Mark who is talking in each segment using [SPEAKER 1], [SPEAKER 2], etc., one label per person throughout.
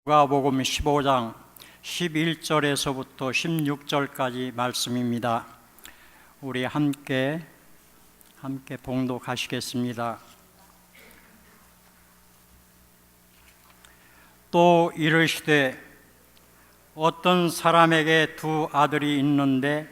[SPEAKER 1] 누가복음 15장 11절에서부터 16절까지 말씀입니다. 우리 함께 봉독하시겠습니다. 또 이르시되 어떤 사람에게 두 아들이 있는데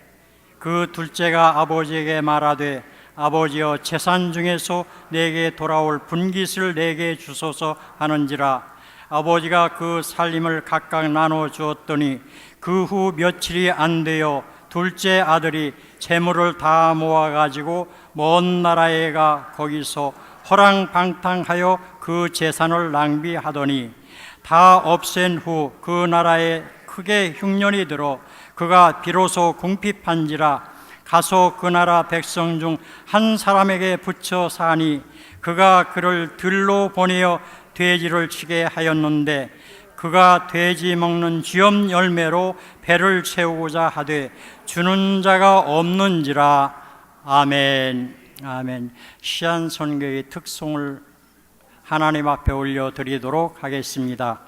[SPEAKER 1] 그 둘째가 아버지에게 말하되 아버지여 재산 중에서 내게 돌아올 분깃을 내게 주소서 하는지라. 아버지가 그 살림을 각각 나눠 주었더니 그 후 며칠이 안 되어 둘째 아들이 재물을 다 모아 가지고 먼 나라에 가 거기서 허랑방탕하여 그 재산을 낭비하더니 다 없앤 후 그 나라에 크게 흉년이 들어 그가 비로소 궁핍한지라. 가서 그 나라 백성 중 한 사람에게 붙여 사니 그가 그를 들로 보내어 돼지를 치게 하였는데 그가 돼지 먹는 쥐염 열매로 배를 채우고자 하되 주는 자가 없는지라. 아멘. 아멘. 시한 선교의 특송을 하나님 앞에 올려드리도록 하겠습니다.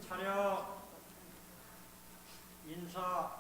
[SPEAKER 1] 차려 인사.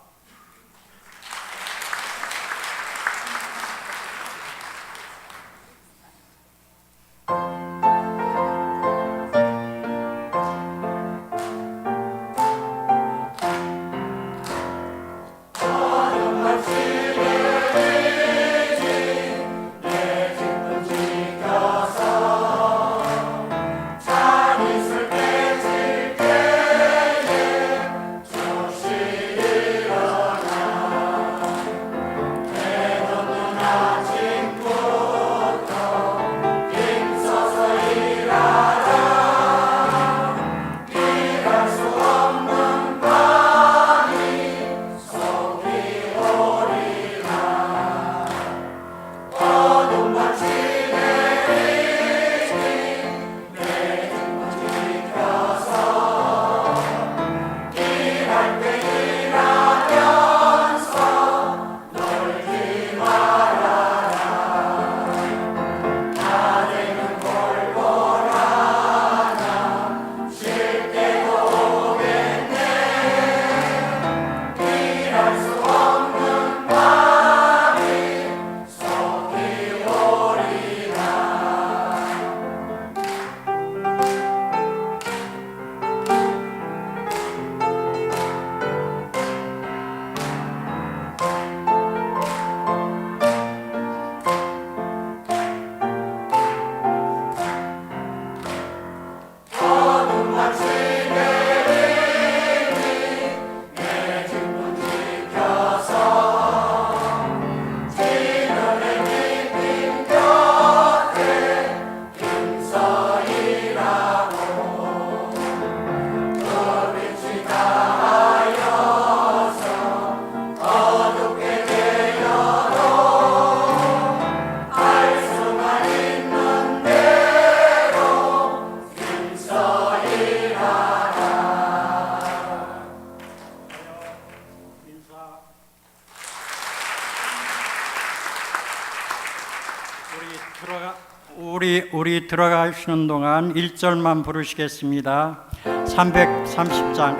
[SPEAKER 1] 우리 들어가시는 동안 1절만 부르시겠습니다. 330장.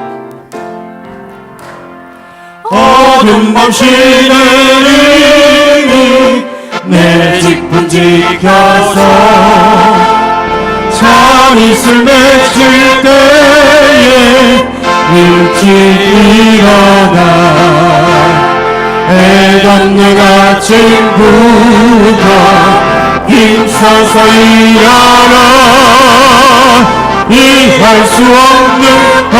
[SPEAKER 2] 어둠 밤 시내를 내 직분 지켜서 찬이슬 맺힐 때에 일찍 일어나 해 돋는 아침부터 힘써서 일하라. 이할 수 없는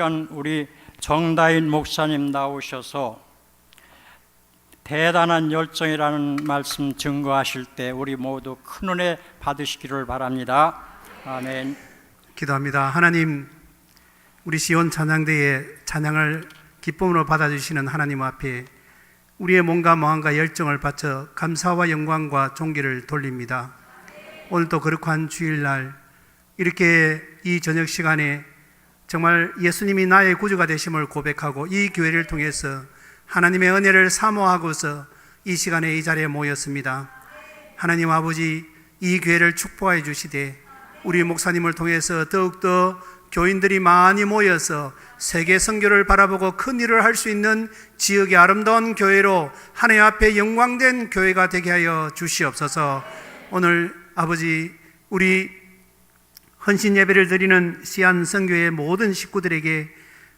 [SPEAKER 1] 시간 우리 정다인 목사님 나오셔서 대단한 열정이라는 말씀 증거하실 때 우리 모두 큰 은혜 받으시기를 바랍니다. 아멘.
[SPEAKER 3] 기도합니다. 하나님, 우리 시온 찬양대에 찬양을 기쁨으로 받아주시는 하나님 앞에 우리의 몸과 마음과 열정을 바쳐 감사와 영광과 존귀를 돌립니다. 오늘도 거룩한 주일날 이렇게 이 저녁 시간에 정말 예수님이 나의 구주가 되심을 고백하고 이 교회를 통해서 하나님의 은혜를 사모하고서 이 시간에 이 자리에 모였습니다. 하나님 아버지, 이 교회를 축복해 주시되 우리 목사님을 통해서 더욱더 교인들이 많이 모여서 세계 선교를 바라보고 큰 일을 할 수 있는 지역의 아름다운 교회로 하나님 앞에 영광된 교회가 되게 하여 주시옵소서. 오늘 아버지, 우리 헌신 예배를 드리는 시안 선교의 모든 식구들에게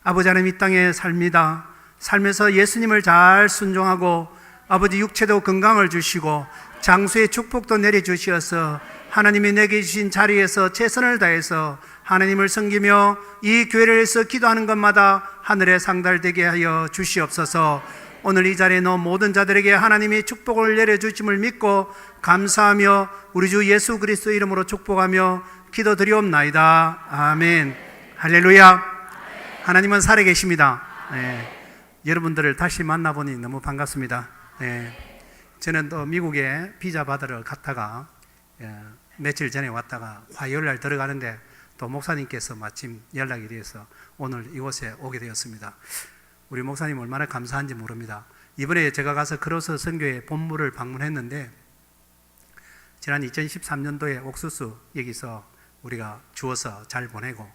[SPEAKER 3] 아버지 하나님 이 땅에 삽니다. 살면서 예수님을 잘 순종하고 아버지 육체도 건강을 주시고 장수의 축복도 내려주시어서 하나님이 내게 주신 자리에서 최선을 다해서 하나님을 섬기며 이 교회를 위해서 기도하는 것마다 하늘에 상달되게 하여 주시옵소서. 오늘 이 자리에 놓은 모든 자들에게 하나님이 축복을 내려주심을 믿고 감사하며 우리 주 예수 그리스도 이름으로 축복하며 기도드리옵나이다. 아멘. 할렐루야. 하나님은 살아계십니다. 네. 여러분들을 다시 만나보니 너무 반갑습니다. 네. 저는 또 미국에 비자 받으러 갔다가 며칠 전에 왔다가 화요일날 들어가는데 또 목사님께서 마침 연락이 돼서 오늘 이곳에 오게 되었습니다. 우리 목사님 얼마나 감사한지 모릅니다. 이번에 제가 가서 크로스 선교회 본부를 방문했는데 지난 2013년도에 옥수수 여기서 우리가 주어서 잘 보내고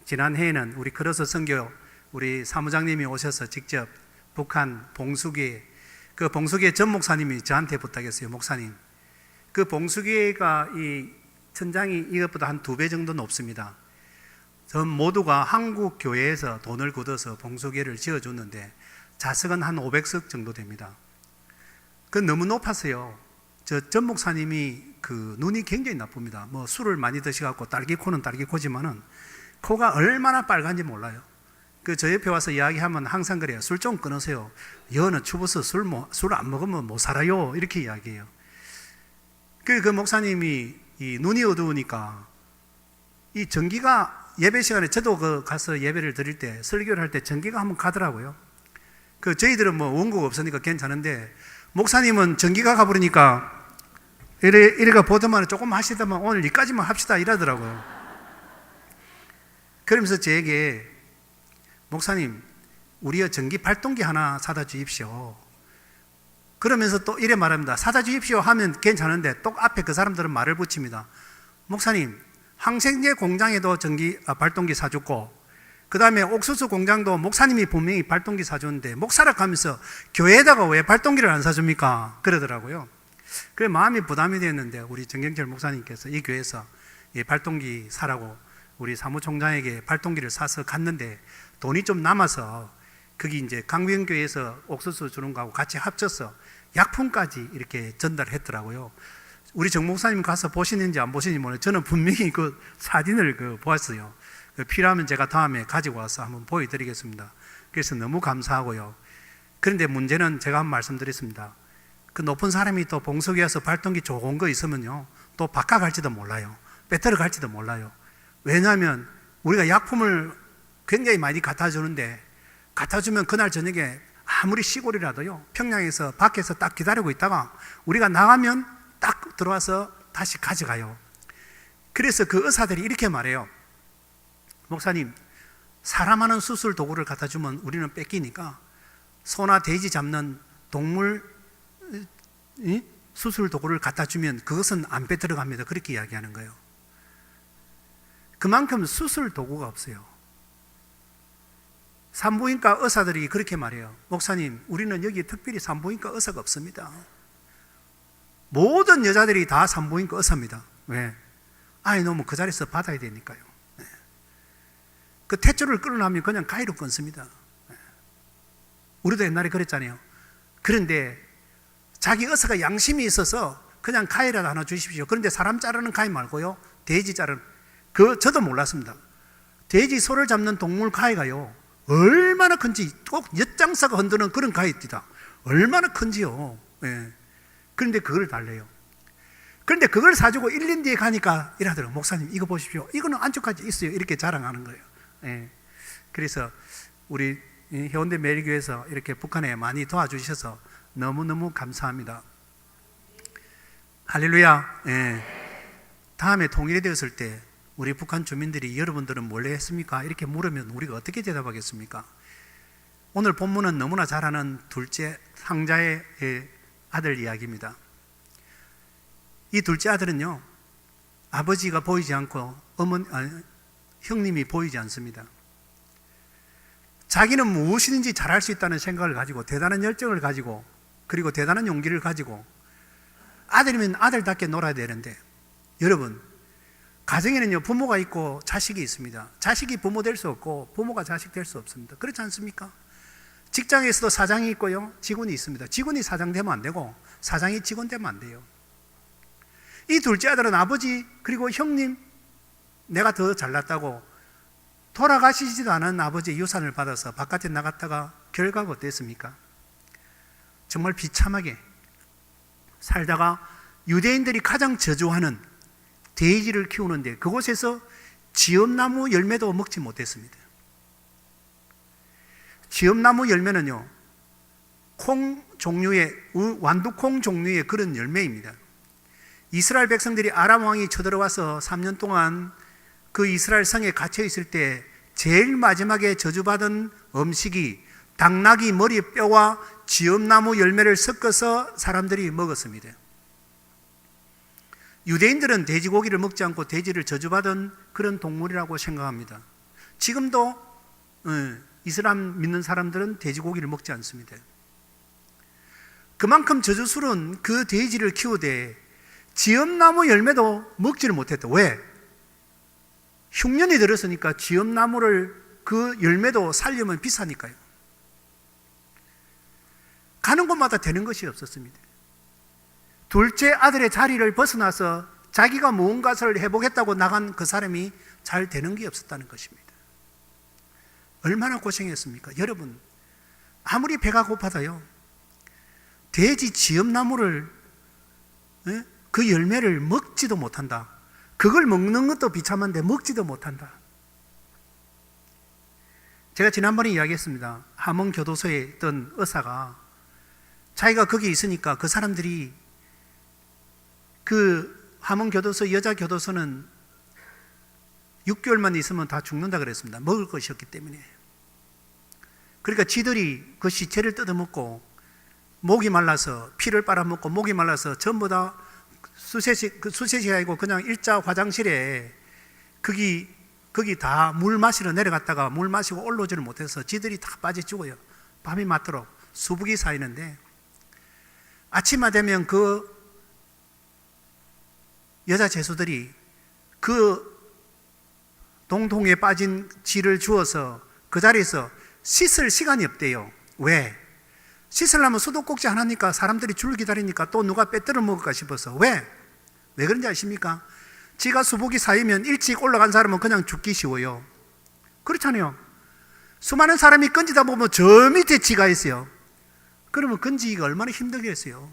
[SPEAKER 3] 지난 해에는 우리 크로스 선교 우리 사무장님이 오셔서 직접 북한 봉수교회, 그 봉수교회 전 목사님이 저한테 부탁했어요. 목사님, 그 봉수교회가 이 천장이 이것보다 한 2배 정도 높습니다. 전 모두가 한국 교회에서 돈을 걷어서 봉수교회를 지어줬는데 좌석은 한 500석 정도 됩니다. 그 너무 높았어요. 저 전 목사님이 그 눈이 굉장히 나쁩니다. 뭐 술을 많이 드셔갖고 딸기코는 딸기코지만은 코가 얼마나 빨간지 몰라요. 그 저 옆에 와서 이야기하면 항상 그래요. 술 좀 끊으세요. 여는 추워서 술 안 먹으면 못 살아요. 이렇게 이야기해요. 그 목사님이 이 눈이 어두우니까 이 전기가 예배 시간에 저도 가서 예배를 드릴 때 설교를 할 때 전기가 한번 가더라고요. 그 저희들은 뭐 원고가 없으니까 괜찮은데 목사님은 전기가 가버리니까 이래가 보더만 조금 하시다만 오늘 여기까지만 합시다 이러더라고요. 그러면서 저에게 목사님, 우리의 전기 발동기 하나 사다 주십시오. 그러면서 또 이래 말합니다. 사다 주십시오 하면 괜찮은데 또 앞에 그 사람들은 말을 붙입니다. 목사님, 항생제 공장에도 발동기 사줬고 그 다음에 옥수수 공장도 목사님이 분명히 발동기 사줬는데 목사라 하면서 교회에다가 왜 발동기를 안 사줍니까? 그러더라고요. 그래 마음이 부담이 됐는데 우리 정경철 목사님께서 이 교회에서 이 발동기 사라고 우리 사무총장에게 발동기를 사서 갔는데 돈이 좀 남아서 거기 이제 강변교회에서 옥수수 주는 거하고 같이 합쳐서 약품까지 이렇게 전달했더라고요. 우리 정 목사님 가서 보시는지 안 보시는지 모르겠어요. 저는 분명히 그 사진을 보았어요. 필요하면 제가 다음에 가지고 와서 한번 보여드리겠습니다. 그래서 너무 감사하고요. 그런데 문제는 제가 한번 말씀드렸습니다. 그 높은 사람이 또 봉석에 와서 발동기 좋은 거 있으면요, 또 바꿔갈지도 몰라요. 배터리 갈지도 몰라요. 왜냐하면 우리가 약품을 굉장히 많이 갖다 주는데 갖다 주면 그날 저녁에 아무리 시골이라도요, 평양에서 밖에서 딱 기다리고 있다가 우리가 나가면 딱 들어와서 다시 가져가요. 그래서 그 의사들이 이렇게 말해요. 목사님, 사람 하는 수술 도구를 갖다 주면 우리는 뺏기니까 소나 돼지 잡는 동물 수술 도구를 갖다 주면 그것은 안 빼들어갑니다. 그렇게 이야기하는 거예요. 그만큼 수술 도구가 없어요. 산부인과 의사들이 그렇게 말해요. 목사님, 우리는 여기 특별히 산부인과 의사가 없습니다. 모든 여자들이 다 산부인과 의사입니다. 왜? 아이 놓으면 그 자리에서 받아야 되니까요. 네. 그 탯줄을 끊으려면 그냥 가위로 끊습니다. 네. 우리도 옛날에 그랬잖아요. 그런데 자기 의사가 양심이 있어서 그냥 가위라도 하나 주십시오. 그런데 사람 자르는 가위 말고요, 돼지 자르는, 저도 몰랐습니다. 돼지 소를 잡는 동물 가위가요, 얼마나 큰지, 꼭 엿장사가 흔드는 그런 가이띠다. 얼마나 큰지요. 예. 그런데 그걸 달래요. 그런데 그걸 사주고 1년 뒤에 가니까 이러더라고요. 목사님, 이거 보십시오. 이거는 안쪽까지 있어요. 이렇게 자랑하는 거예요. 예. 그래서 우리 해운대 매일교회에서 이렇게 북한에 많이 도와주셔서 너무너무 감사합니다. 할렐루야. 예. 다음에 통일이 되었을 때 우리 북한 주민들이 여러분들은 뭘래 했습니까? 이렇게 물으면 우리가 어떻게 대답하겠습니까? 오늘 본문은 너무나 잘 아는 둘째 상자의 아들 이야기입니다. 이 둘째 아들은요, 아버지가 보이지 않고 형님이 보이지 않습니다. 자기는 무엇이든지 잘할 수 있다는 생각을 가지고 대단한 열정을 가지고 그리고 대단한 용기를 가지고 아들이면 아들답게 놀아야 되는데, 여러분, 가정에는요 부모가 있고 자식이 있습니다. 자식이 부모 될 수 없고 부모가 자식 될 수 없습니다. 그렇지 않습니까? 직장에서도 사장이 있고요, 직원이 있습니다. 직원이 사장 되면 안 되고 사장이 직원 되면 안 돼요. 이 둘째 아들은 아버지 그리고 형님, 내가 더 잘났다고 돌아가시지도 않은 아버지의 유산을 받아서 바깥에 나갔다가 결과가 어땠습니까? 정말 비참하게 살다가 유대인들이 가장 저주하는 돼지를 키우는데 그곳에서 지엄나무 열매도 먹지 못했습니다. 지엄나무 열매는요, 콩 종류의, 완두콩 종류의 그런 열매입니다. 이스라엘 백성들이 아람 왕이 쳐들어와서 3년 동안 그 이스라엘 성에 갇혀 있을 때 제일 마지막에 저주받은 음식이 당나귀 머리뼈와 지엄나무 열매를 섞어서 사람들이 먹었습니다. 유대인들은 돼지고기를 먹지 않고 돼지를 저주받은 그런 동물이라고 생각합니다. 지금도 이슬람 믿는 사람들은 돼지고기를 먹지 않습니다. 그만큼 저주스러운 그 돼지를 키우되 지엄나무 열매도 먹지를 못했다. 왜? 흉년이 들었으니까 지엄나무를 그 열매도 살려면 비싸니까요. 가는 곳마다 되는 것이 없었습니다. 둘째 아들의 자리를 벗어나서 자기가 무언가를 해보겠다고 나간 그 사람이 잘 되는 게 없었다는 것입니다. 얼마나 고생했습니까? 여러분, 아무리 배가 고파도요, 돼지 지엄나무를, 그 열매를 먹지도 못한다. 그걸 먹는 것도 비참한데 먹지도 못한다. 제가 지난번에 이야기했습니다. 함흥교도소에 있던 의사가 자기가 거기 있으니까 그 사람들이, 그 함흥교도소, 여자교도소는 6개월만 있으면 다 죽는다 그랬습니다. 먹을 것이 없기 때문에. 그러니까 지들이 그 시체를 뜯어먹고 목이 말라서 피를 빨아먹고 목이 말라서 전부 다 수세시 아니고 그냥 일자 화장실에 거기 다 물 마시러 내려갔다가 물 마시고 올라오지를 못해서 지들이 다 빠져 죽어요. 밤이 맞도록 수북이 쌓이는데 아침만 되면 그 여자 죄수들이 그 동통에 빠진 쥐를 주워서 그 자리에서 씻을 시간이 없대요. 왜? 씻으려면 수도꼭지 하나니까 사람들이 줄 기다리니까 또 누가 빼들어 먹을까 싶어서. 왜 그런지 아십니까? 지가 수복이 쌓이면 일찍 올라간 사람은 그냥 죽기 쉬워요. 그렇잖아요. 수많은 사람이 건지다 보면 저 밑에 쥐가 있어요. 그러면 건지기가 얼마나 힘들겠어요.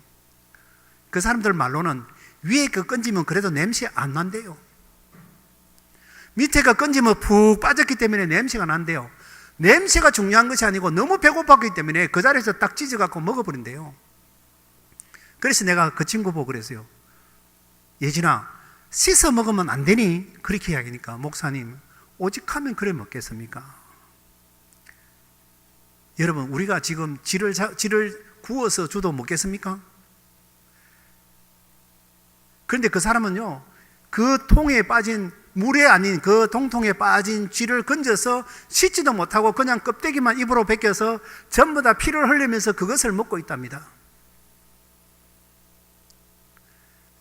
[SPEAKER 3] 그 사람들 말로는 위에 거 건지면 그래도 냄새 안 난대요. 밑에가 건지면 푹 빠졌기 때문에 냄새가 난대요. 냄새가 중요한 것이 아니고 너무 배고팠기 때문에 그 자리에서 딱 찢어갖고 먹어버린대요. 그래서 내가 그 친구 보고 그랬어요. 예진아, 씻어 먹으면 안 되니? 그렇게 이야기하니까 목사님, 오직하면 그래 먹겠습니까? 여러분, 우리가 지금 쥐를 구워서 주도 먹겠습니까? 그런데 그 사람은요, 그 통에 빠진, 물에 아닌 그 동통에 빠진 쥐를 건져서 씻지도 못하고 그냥 껍데기만 입으로 벗겨서 전부 다 피를 흘리면서 그것을 먹고 있답니다.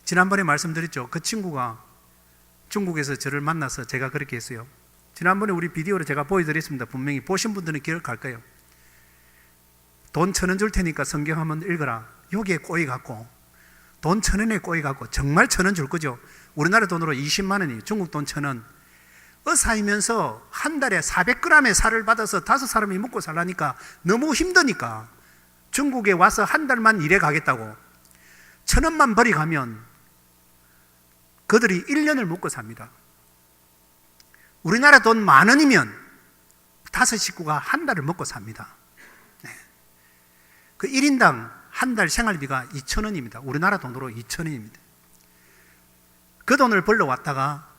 [SPEAKER 3] 지난번에 말씀드렸죠. 그 친구가 중국에서 저를 만나서 제가 그렇게 했어요. 지난번에 우리 비디오로 제가 보여드렸습니다. 분명히 보신 분들은 기억할 거예요. 돈 1,000원 줄 테니까 성경 한번 읽어라. 여기에 꼬이갖고 돈 1,000원에 꼬이갖고 정말 1,000원 줄 거죠. 우리나라 돈으로 20만 원이에요. 중국 돈 1,000원. 의사이면서 한 달에 400g의 살을 받아서 5사람이 먹고 살라니까 너무 힘드니까 중국에 와서 한 달만 일해 가겠다고 1,000원만 벌이 가면 그들이 1년을 먹고 삽니다. 우리나라 돈 10,000원이면 5식구가 한 달을 먹고 삽니다. 네. 그 1인당 한 달 생활비가 2,000원입니다. 우리나라 돈으로 2,000원입니다. 그 돈을 벌러 왔다가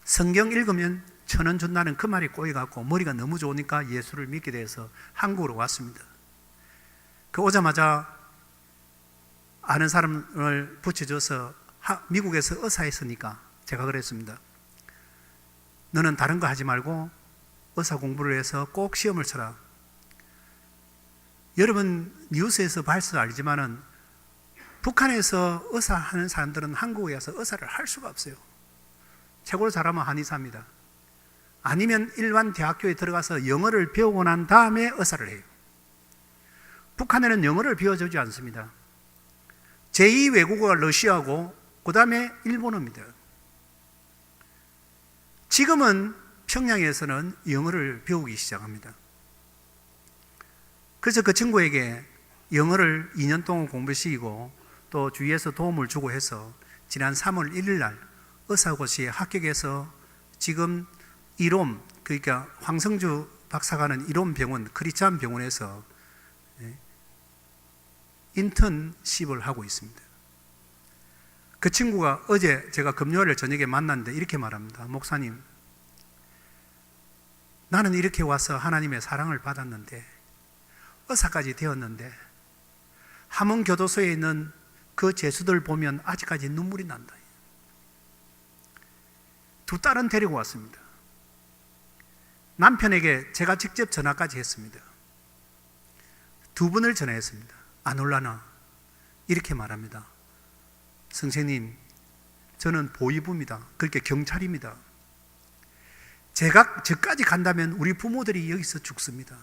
[SPEAKER 3] 성경 읽으면 1,000원 준다는 그 말이 꼬여갖고 머리가 너무 좋으니까 예수를 믿게 돼서 한국으로 왔습니다. 그 오자마자 아는 사람을 붙여줘서 미국에서 의사했으니까 제가 그랬습니다. 너는 다른 거 하지 말고 의사 공부를 해서 꼭 시험을 쳐라. 여러분 뉴스에서 봐서 알지만은 북한에서 의사 하는 사람들은 한국에 와서 의사를 할 수가 없어요. 최고로 잘하면 한의사입니다. 아니면 일반 대학교에 들어가서 영어를 배우고 난 다음에 의사를 해요. 북한에는 영어를 배워주지 않습니다. 제2 외국어가 러시아고 그 다음에 일본어입니다. 지금은 평양에서는 영어를 배우기 시작합니다. 그래서 그 친구에게 영어를 2년 동안 공부시키고 또 주위에서 도움을 주고 해서 지난 3월 1일 날 의사고시에 합격해서 지금 이롬, 그러니까 황성주 박사가 하는 이롬 병원, 크리스찬 병원에서 인턴십을 하고 있습니다. 그 친구가 어제 제가 금요일 저녁에 만났는데 이렇게 말합니다. 목사님, 나는 이렇게 와서 하나님의 사랑을 받았는데 의사까지 되었는데 함흥교도소에 있는 그 죄수들 보면 아직까지 눈물이 난다. 두 딸은 데리고 왔습니다. 남편에게 제가 직접 전화까지 했습니다. 두 분을 전화했습니다. 안 올라나? 이렇게 말합니다. 선생님, 저는 보위부입니다. 그렇게 경찰입니다. 제가 저까지 간다면 우리 부모들이 여기서 죽습니다.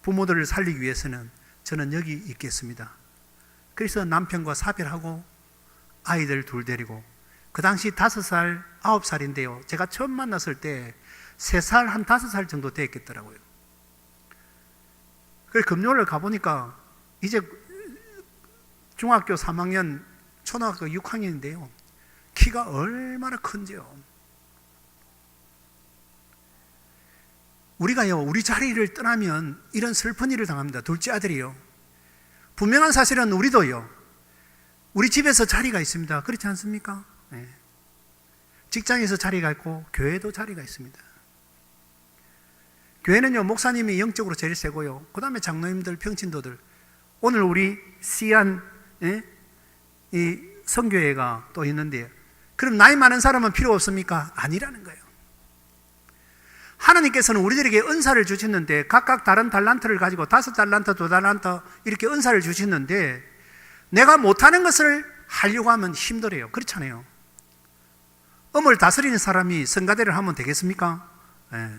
[SPEAKER 3] 부모들을 살리기 위해서는 저는 여기 있겠습니다. 그래서 남편과 사별하고 아이들 둘 데리고, 그 당시 5살, 9살인데요. 제가 처음 만났을 때 3살, 한 5살 정도 됐겠더라고요. 그래서 금요일에 가보니까 이제 중학교 3학년, 초등학교 6학년인데요. 키가 얼마나 큰지요. 우리가요, 우리 자리를 떠나면 이런 슬픈 일을 당합니다. 둘째 아들이요. 분명한 사실은 우리도요, 우리 집에서 자리가 있습니다. 그렇지 않습니까? 네. 직장에서 자리가 있고 교회도 자리가 있습니다. 교회는요, 목사님이 영적으로 제일 세고요, 그 다음에 장로님들, 평신도들. 오늘 우리 시안 이 선교회가 또 있는데, 그럼 나이 많은 사람은 필요 없습니까? 아니라는 거예요. 하나님께서는 우리들에게 은사를 주셨는데 각각 다른 달란트를 가지고 5달란트, 2달란트 이렇게 은사를 주셨는데 내가 못하는 것을 하려고 하면 힘들어요. 그렇잖아요. 음을 다스리는 사람이 성가대를 하면 되겠습니까? 네.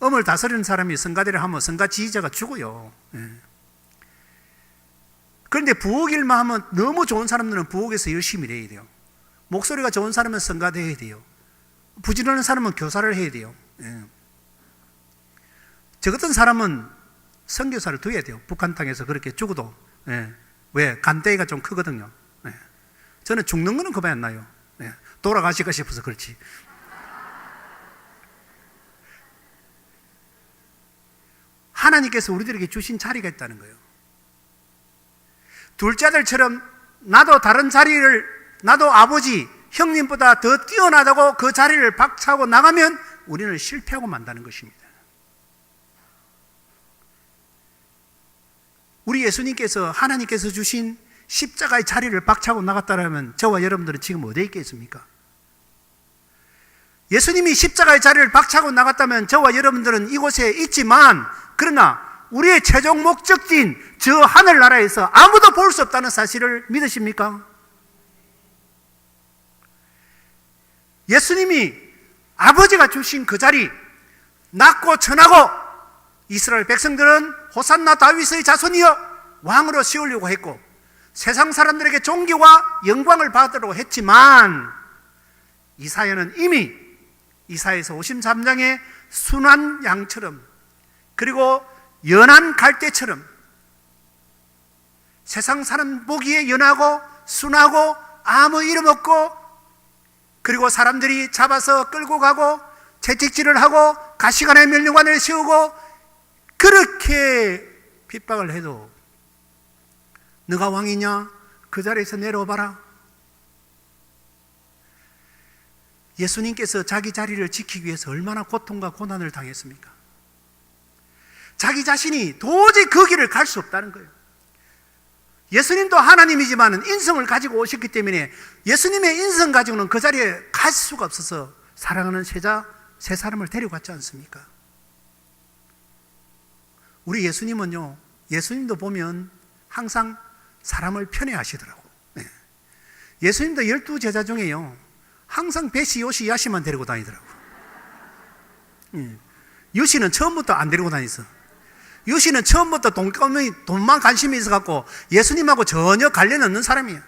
[SPEAKER 3] 음을 다스리는 사람이 성가대를 하면 성가 지휘자가 죽어요. 네. 그런데 부엌일만 하면 너무 좋은 사람들은 부엌에서 열심히 일해야 돼요. 목소리가 좋은 사람은 성가대 해야 돼요. 부지런한 사람은 교사를 해야 돼요. 네. 저 같은 사람은 선교사를 둬야 돼요. 북한 땅에서 그렇게 죽어도. 네. 왜? 간대기가 좀 크거든요. 네. 저는 죽는 거는 그만 안 나요. 네. 돌아가실까 싶어서 그렇지. 하나님께서 우리들에게 주신 자리가 있다는 거예요. 둘째 아들처럼 나도 다른 자리를, 나도 아버지, 형님보다 더 뛰어나다고 그 자리를 박차고 나가면 우리는 실패하고 만다는 것입니다. 우리 예수님께서, 하나님께서 주신 십자가의 자리를 박차고 나갔다면 저와 여러분들은 지금 어디에 있겠습니까? 예수님이 십자가의 자리를 박차고 나갔다면 저와 여러분들은 이곳에 있지만, 그러나 우리의 최종 목적지인 저 하늘나라에서 아무도 볼 수 없다는 사실을 믿으십니까? 예수님이 아버지가 주신 그 자리, 낮고 천하고 이스라엘 백성들은 호산나 다윗의 자손이여 왕으로 세우려고 했고 세상 사람들에게 존귀와 영광을 받으려고 했지만 이사야는 이미 이사야서 53장의 순한 양처럼, 그리고 연한 갈대처럼 세상 사람 보기에 연하고 순하고 아무 이름 없고, 그리고 사람들이 잡아서 끌고 가고 채찍질을 하고 가시관에 면류관을 세우고 그렇게 핍박을 해도 너가 왕이냐? 그 자리에서 내려와봐라. 예수님께서 자기 자리를 지키기 위해서 얼마나 고통과 고난을 당했습니까? 자기 자신이 도저히 그 길을 갈 수 없다는 거예요. 예수님도 하나님이지만 인성을 가지고 오셨기 때문에 예수님의 인성 가지고는 그 자리에 갈 수가 없어서 사랑하는 세 사람을 데려갔지 않습니까? 우리 예수님은요, 예수님도 보면 항상 사람을 편애하시더라고. 네. 예수님도 12제자 중에요, 항상 배시, 요시, 야시만 데리고 다니더라고. 유시는 처음부터 안 데리고 다녔어. 유시는 처음부터 돈만 관심이 있어갖고 예수님하고 전혀 관련 없는 사람이에요.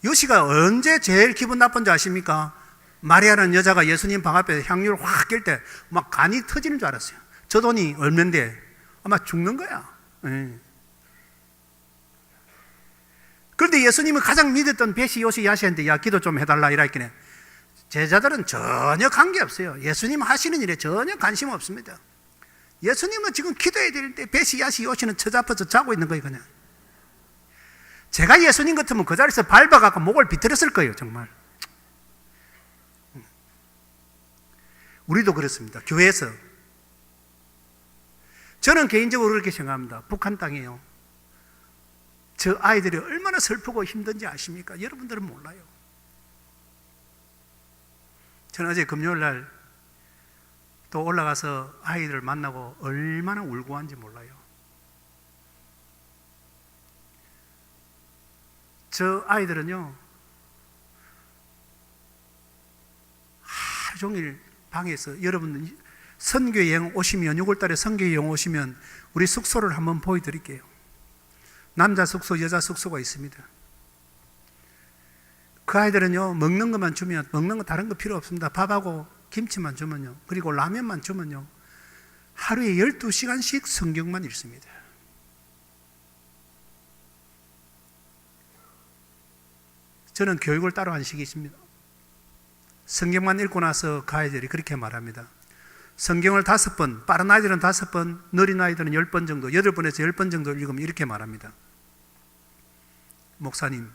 [SPEAKER 3] 유시가 언제 제일 기분 나쁜지 아십니까? 마리아라는 여자가 예수님 방 앞에 향유를 확 낄 때 막 간이 터지는 줄 알았어요. 저 돈이 얼만데 아마 죽는 거야. 그런데 예수님은 가장 믿었던 배시, 요시, 야시한테 야, 기도 좀 해달라 이랬긴 해. 제자들은 전혀 관계없어요. 예수님 하시는 일에 전혀 관심 없습니다. 예수님은 지금 기도해야 될 때 배시, 야시, 요시는 처잡아서 자고 있는 거예요. 그냥 제가 예수님 같으면 그 자리에서 밟아갖고 목을 비틀었을 거예요. 정말. 우리도 그렇습니다. 교회에서 저는 개인적으로 그렇게 생각합니다. 북한 땅이에요. 저 아이들이 얼마나 슬프고 힘든지 아십니까? 여러분들은 몰라요. 저는 어제 금요일 날 또 올라가서 아이들을 만나고 얼마나 울고 한지 몰라요. 저 아이들은요, 하루 종일 방에서, 여러분 선교여행 오시면, 6월달에 선교여행 오시면 우리 숙소를 한번 보여드릴게요. 남자 숙소, 여자 숙소가 있습니다. 그 아이들은요, 먹는 것만 주면, 먹는 거 다른 거 필요 없습니다. 밥하고 김치만 주면요, 그리고 라면만 주면요, 하루에 12시간씩 성경만 읽습니다. 저는 교육을 따로 한 식이 있습니다. 성경만 읽고 나서 그 아이들이 그렇게 말합니다. 성경을 5번, 빠른 아이들은 5번, 느린 아이들은 10번 정도, 8번에서 10번 정도 읽으면 이렇게 말합니다. 목사님,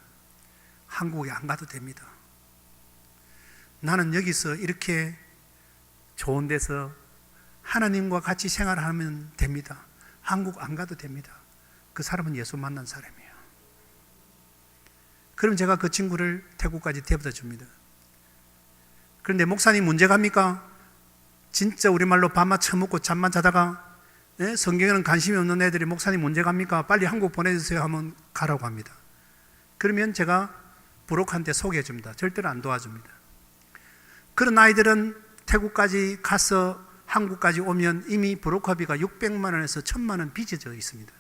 [SPEAKER 3] 한국에 안 가도 됩니다. 나는 여기서 이렇게 좋은 데서 하나님과 같이 생활하면 됩니다. 한국 안 가도 됩니다. 그 사람은 예수 만난 사람이에요. 그럼 제가 그 친구를 태국까지 데려다 줍니다. 그런데 목사님 문제 갑니까? 진짜 우리말로 밥만 처먹고 잠만 자다가 성경에는 관심이 없는 애들이 목사님 문제 갑니까? 빨리 한국 보내주세요 하면 가라고 합니다. 그러면 제가 부록한테 소개해 줍니다. 절대로 안 도와줍니다. 그런 아이들은 태국까지 가서 한국까지 오면 이미 브로커비가 600만 원에서 1000만 원 빚어져 있습니다.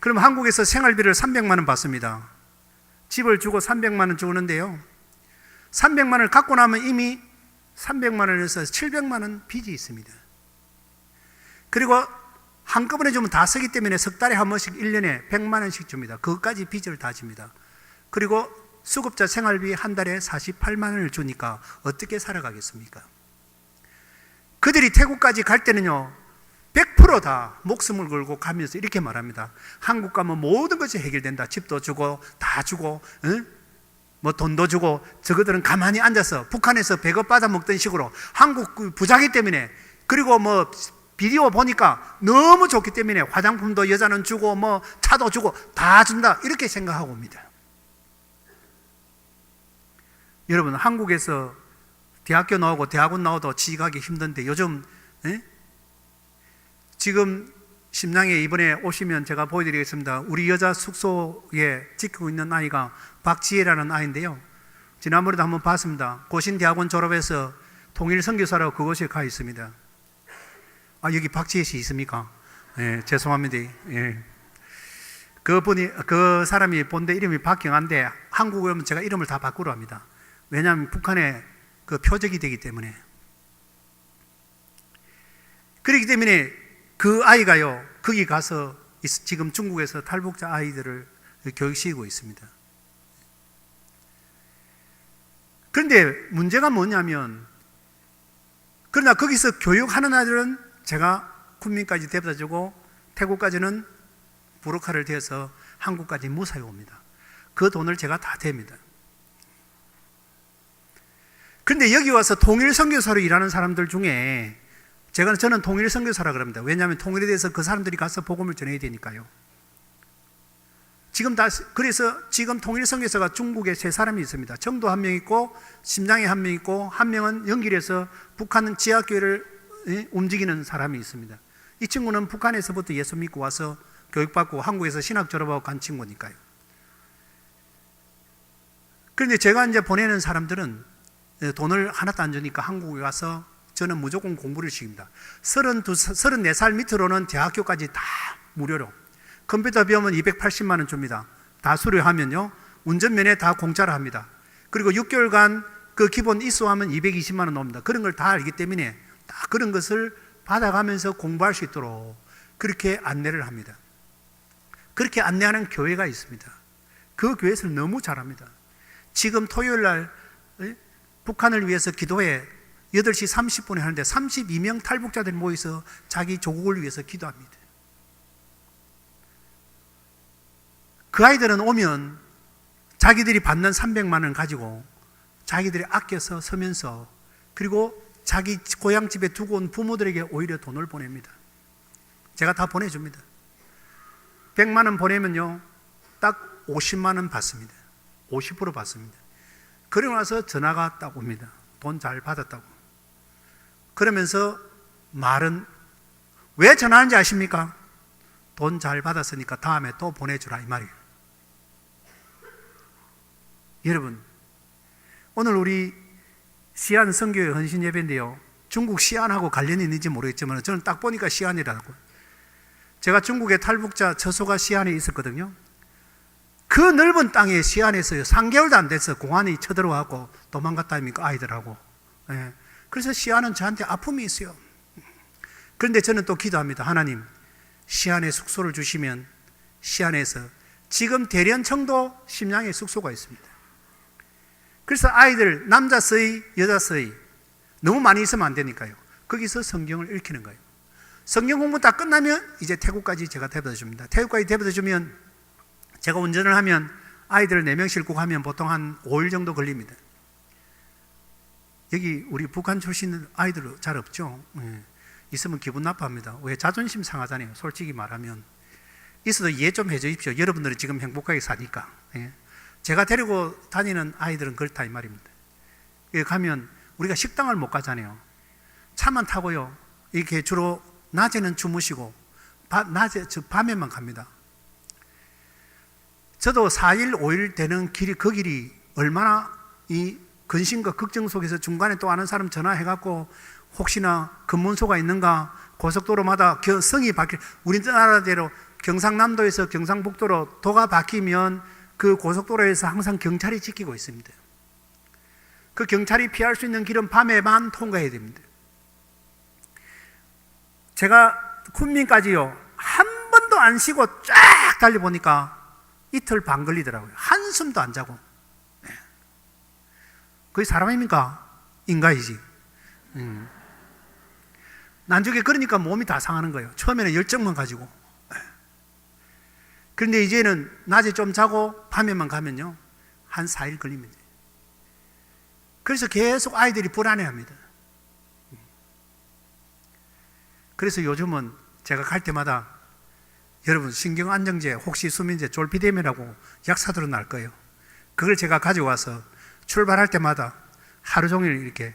[SPEAKER 3] 그럼 한국에서 생활비를 300만 원 받습니다. 집을 주고 300만 원 주는데요, 300만 원을 갖고 나면 이미 300만 원에서 700만 원 빚이 있습니다. 그리고 한꺼번에 주면 다 쓰기 때문에 석 달에 한 번씩 1년에 100만 원씩 줍니다. 그것까지 빚을 다 집니다. 그리고 수급자 생활비 한 달에 48만 원을 주니까 어떻게 살아가겠습니까? 그들이 태국까지 갈 때는요, 100% 다 목숨을 걸고 가면서 이렇게 말합니다. 한국 가면 모든 것이 해결된다. 집도 주고 다 주고, 뭐 돈도 주고. 저거들은 가만히 앉아서 북한에서 배급 받아 먹던 식으로 한국 부자기 때문에, 그리고 뭐 비디오 보니까 너무 좋기 때문에 화장품도 여자는 주고 뭐 차도 주고 다 준다, 이렇게 생각하고 옵니다. 여러분, 한국에서 대학교 나오고 대학원 나오도 취직하기 힘든데 요즘 지금 심양에 이번에 오시면 제가 보여드리겠습니다. 우리 여자 숙소에 지키고 있는 아이가 박지혜라는 아이인데요, 지난번에도 한번 봤습니다. 고신대학원 졸업해서 통일선교사라고 그곳에 가 있습니다. 아, 여기 박지혜 씨 있습니까? 예, 죄송합니다. 예. 그 사람이 본데 이름이 박경한데 한국에 오면 제가 이름을 다 바꾸려 합니다. 왜냐하면 북한에 그 표적이 되기 때문에. 그렇기 때문에 그 아이가요, 거기 가서 지금 중국에서 탈북자 아이들을 교육시키고 있습니다. 그런데 문제가 뭐냐면, 그러나 거기서 교육하는 아이들은 제가 쿤민까지 데려다 주고 태국까지는 부르카를 대서 한국까지 무사히 옵니다. 그 돈을 제가 다 댑니다. 그런데 여기 와서 통일 선교사로 일하는 사람들 중에 저는 통일 선교사라 그럽니다. 왜냐하면 통일에 대해서 그 사람들이 가서 복음을 전해야 되니까요. 그래서 지금 통일 선교사가 중국에 3사람이 있습니다. 청도 1명 있고 심장에 1명 있고, 한 명은 연길에서 북한 지하교회를 움직이는 사람이 있습니다. 이 친구는 북한에서부터 예수 믿고 와서 교육받고 한국에서 신학 졸업하고 간 친구니까요. 그런데 제가 이제 보내는 사람들은 돈을 하나도 안 주니까 한국에 와서 저는 무조건 공부를 시킵니다. 34살 밑으로는 대학교까지 다 무료로. 컴퓨터 배우면 280만 원 줍니다. 다 수료하면요. 운전면에 다 공짜로 합니다. 그리고 6개월간 그 기본 이수하면 220만 원 나옵니다. 그런 걸 다 알기 때문에 다 그런 것을 받아가면서 공부할 수 있도록 그렇게 안내를 합니다. 그렇게 안내하는 교회가 있습니다. 그 교회에서 너무 잘합니다. 지금 토요일 날 북한을 위해서 기도회 8시 30분에 하는데 32명 탈북자들이 모여서 자기 조국을 위해서 기도합니다. 그 아이들은 오면 자기들이 받는 300만 원 가지고 자기들이 아껴서 서면서, 그리고 자기 고향집에 두고 온 부모들에게 오히려 돈을 보냅니다. 제가 다 보내줍니다. 100만 원 보내면요, 딱 50만 원 받습니다. 50% 받습니다. 그러고 나서 전화가 딱 옵니다. 돈 잘 받았다고. 그러면서 말은 왜 전화하는지 아십니까? 돈 잘 받았으니까 다음에 또 보내주라, 이 말이에요. 여러분, 오늘 우리 시안 선교회 헌신 예배인데요, 중국 시안하고 관련이 있는지 모르겠지만 저는 딱 보니까 시안이라고. 제가 중국에 탈북자 처소가 시안에 있었거든요. 그 넓은 땅에 시안에서요, 3개월도 안 돼서 공안이 쳐들어와서 도망갔다니까, 아이들하고. 예. 그래서 시안은 저한테 아픔이 있어요. 그런데 저는 또 기도합니다. 하나님, 시안에 숙소를 주시면 시안에서 지금 대련 청도 심양에 숙소가 있습니다. 그래서 아이들 남자 서희 여자 서희 너무 많이 있으면 안 되니까요, 거기서 성경을 읽히는 거예요. 성경 공부 다 끝나면 이제 태국까지 제가 데려다 줍니다. 태국까지 데려다 주면 제가 운전을 하면 아이들 4명 싣고 가면 보통 한 5일 정도 걸립니다. 여기 우리 북한 출신 아이들 잘 없죠? 예. 있으면 기분 나빠합니다. 왜? 자존심 상하잖아요, 솔직히 말하면. 있어도 이해 좀 해주십시오. 여러분들은 지금 행복하게 사니까. 예. 제가 데리고 다니는 아이들은 그렇다, 이 말입니다. 여기 가면 우리가 식당을 못 가잖아요. 차만 타고요, 이렇게 주로 낮에는 주무시고 밤에만 갑니다. 저도 4일 5일 되는 길이, 그 길이 얼마나 이 근심과 걱정 속에서 중간에 또 아는 사람 전화해갖고 혹시나 검문소가 있는가, 고속도로마다 성이 바뀌, 우리나라대로 경상남도에서 경상북도로 도가 바뀌면 그 고속도로에서 항상 경찰이 지키고 있습니다. 그 경찰이 피할 수 있는 길은 밤에만 통과해야 됩니다. 제가 쿤민까지요, 한 번도 안 쉬고 쫙 달려보니까 이틀 반 걸리더라고요. 한숨도 안 자고. 그게 사람입니까? 인간이지. 나중에 그러니까 몸이 다 상하는 거예요. 처음에는 열정만 가지고. 그런데 이제는 낮에 좀 자고 밤에만 가면요, 한 4일 걸립니다. 그래서 계속 아이들이 불안해합니다. 그래서 요즘은 제가 갈 때마다 여러분, 신경안정제, 혹시 수면제, 졸피뎀이라고 약사들은 알 거예요. 그걸 제가 가져와서 출발할 때마다 하루 종일 이렇게,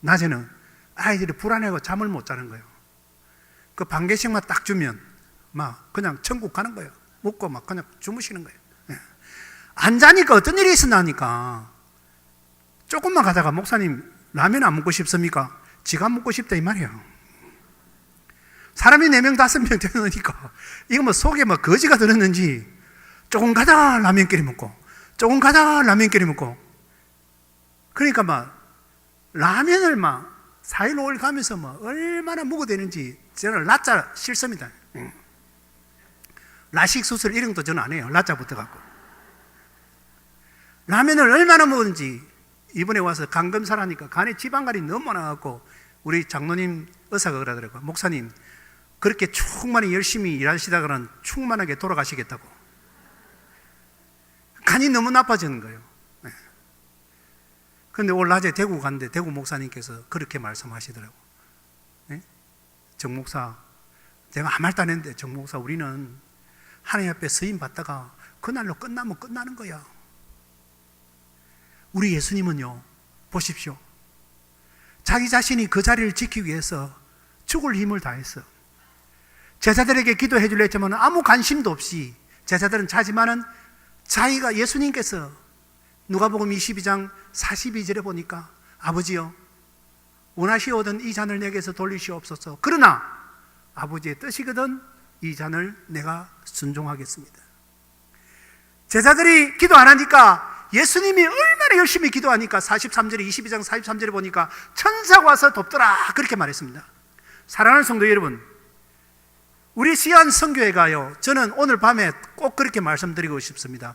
[SPEAKER 3] 낮에는 아이들이 불안해하고 잠을 못 자는 거예요. 그 반 개씩만 딱 주면 막 그냥 천국 가는 거예요. 먹고 막 그냥 주무시는 거예요. 안 자니까 어떤 일이 있었나니까. 조금만 가다가 목사님 라면 안 먹고 싶습니까? 지가 먹고 싶다, 이 말이에요. 사람이 4명 5명 되니까 이거 뭐 속에 뭐 거지가 들었는지 조금 가다 라면끼리 먹고 조금 가다 라면끼리 먹고 그러니까 막 라면을 막 4일 5일 가면서 막 얼마나 먹어야 되는지 저는 라짜 싫습니다. 라식 수술 이런 것도 저는 안 해요. 라짜부터 갖고 라면을 얼마나 먹었는지 이번에 와서 간 검사를 하니까 간에 지방간이 너무 많아갖고 우리 장로님 의사가 그러더라고요. 목사님 그렇게 충만히 열심히 일하시다가는 충만하게 돌아가시겠다고. 간이 너무 나빠지는 거예요. 그런데 오늘 낮에 대구 갔는데 대구 목사님께서 그렇게 말씀하시더라고요. 정 목사, 내가 아무 말도 안 했는데 정 목사 우리는 하나님 앞에 서임 받다가 그날로 끝나면 끝나는 거야. 우리 예수님은요, 보십시오. 자기 자신이 그 자리를 지키기 위해서 죽을 힘을 다했어. 제자들에게 기도해 주려 했지만 아무 관심도 없이 제자들은 자지만은 자기가 예수님께서 누가복음 22장 42절에 보니까 아버지여 원하시오던 이 잔을 내게서 돌리시옵소서. 그러나 아버지의 뜻이거든 이 잔을 내가 순종하겠습니다. 제자들이 기도 안 하니까 예수님이 얼마나 열심히 기도하니까 43절에 22장 43절에 보니까 천사가 와서 돕더라 그렇게 말했습니다. 사랑하는 성도 여러분, 우리 시안 선교회가요, 저는 오늘 밤에 꼭 그렇게 말씀드리고 싶습니다.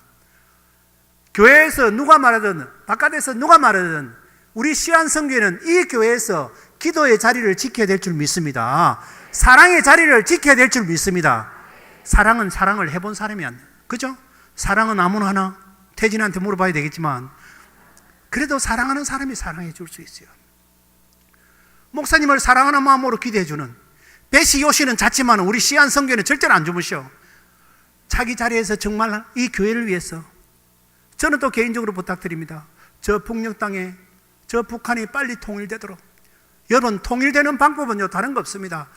[SPEAKER 3] 교회에서 누가 말하든 바깥에서 누가 말하든 우리 시안 선교회는 이 교회에서 기도의 자리를 지켜야 될 줄 믿습니다. 사랑의 자리를 지켜야 될 줄 믿습니다. 사랑은 사랑을 해본 사람이 안 돼요. 그죠? 사랑은 아무나 하나 태진한테 물어봐야 되겠지만 그래도 사랑하는 사람이 사랑해 줄 수 있어요. 목사님을 사랑하는 마음으로 기대해 주는 배시 요시는 잤지만 우리 시안 선교회는 절대로 안 주무셔. 자기 자리에서 정말 이 교회를 위해서 저는 또 개인적으로 부탁드립니다. 저 북녘 땅에 저 북한이 빨리 통일되도록. 여러분, 통일되는 방법은요 다른 거 없습니다.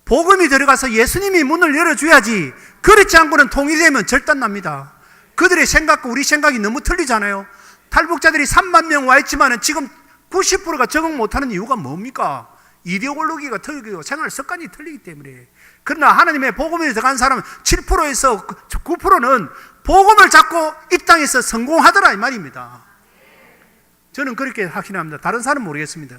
[SPEAKER 3] 복음이 들어가서 예수님이 문을 열어줘야지. 그렇지 않고는 통일되면 절단납니다. 그들의 생각과 우리 생각이 너무 틀리잖아요. 탈북자들이 3만 명 와 있지만 지금 90%가 적응 못하는 이유가 뭡니까? 이데올로기가 틀리고 생활 습관이 틀리기 때문에. 그러나 하나님의 복음에 들어간 사람은 7%에서 9%는 복음을 잡고 이 땅에서 성공하더라 이 말입니다. 저는 그렇게 확신합니다. 다른 사람은 모르겠습니다.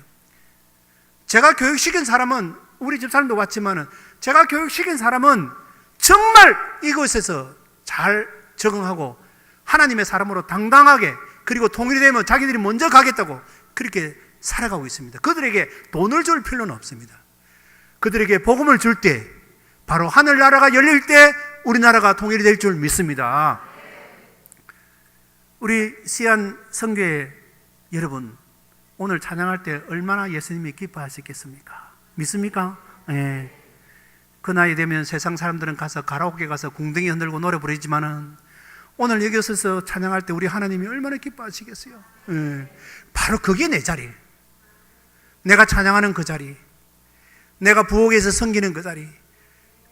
[SPEAKER 3] 제가 교육시킨 사람은 우리 집사람도 왔지만 제가 교육시킨 사람은 정말 이곳에서 잘 적응하고 하나님의 사람으로 당당하게, 그리고 통일이 되면 자기들이 먼저 가겠다고 그렇게 살아가고 있습니다. 그들에게 돈을 줄 필요는 없습니다. 그들에게 복음을 줄 때 바로 하늘나라가 열릴 때 우리나라가 통일이 될 줄 믿습니다. 우리 시안 선교회 여러분, 오늘 찬양할 때 얼마나 예수님이 기뻐하시겠습니까? 믿습니까? 예. 그 나이 되면 세상 사람들은 가서 가라오케 가서 궁둥이 흔들고 노래 부르지만은 오늘 여기 서서 찬양할 때 우리 하나님이 얼마나 기뻐하시겠어요? 예. 바로 그게 내 자리. 내가 찬양하는 그 자리, 내가 부엌에서 섬기는 그 자리,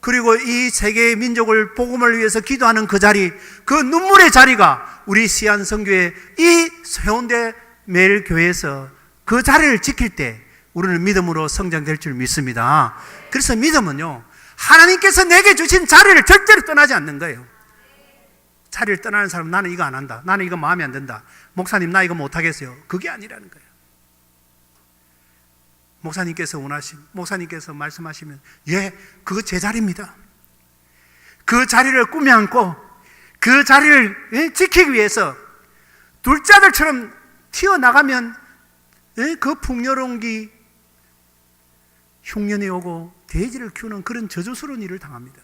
[SPEAKER 3] 그리고 이 세계의 민족을 복음을 위해서 기도하는 그 자리, 그 눈물의 자리가 우리 시안 선교회 이 해운대 매일 교회에서 그 자리를 지킬 때 우리는 믿음으로 성장될 줄 믿습니다. 그래서 믿음은요, 하나님께서 내게 주신 자리를 절대로 떠나지 않는 거예요. 자리를 떠나는 사람은 나는 이거 안 한다, 나는 이거 마음에 안 든다, 목사님 나 이거 못하겠어요, 그게 아니라는 거예요. 목사님께서 말씀하시면 예, 그거 제 자리입니다. 그 자리를 꿈에 안고 그 자리를 지키기 위해서 둘째 아들처럼 튀어나가면 그 풍요로운 기 흉년이 오고 돼지를 키우는 그런 저주스러운 일을 당합니다.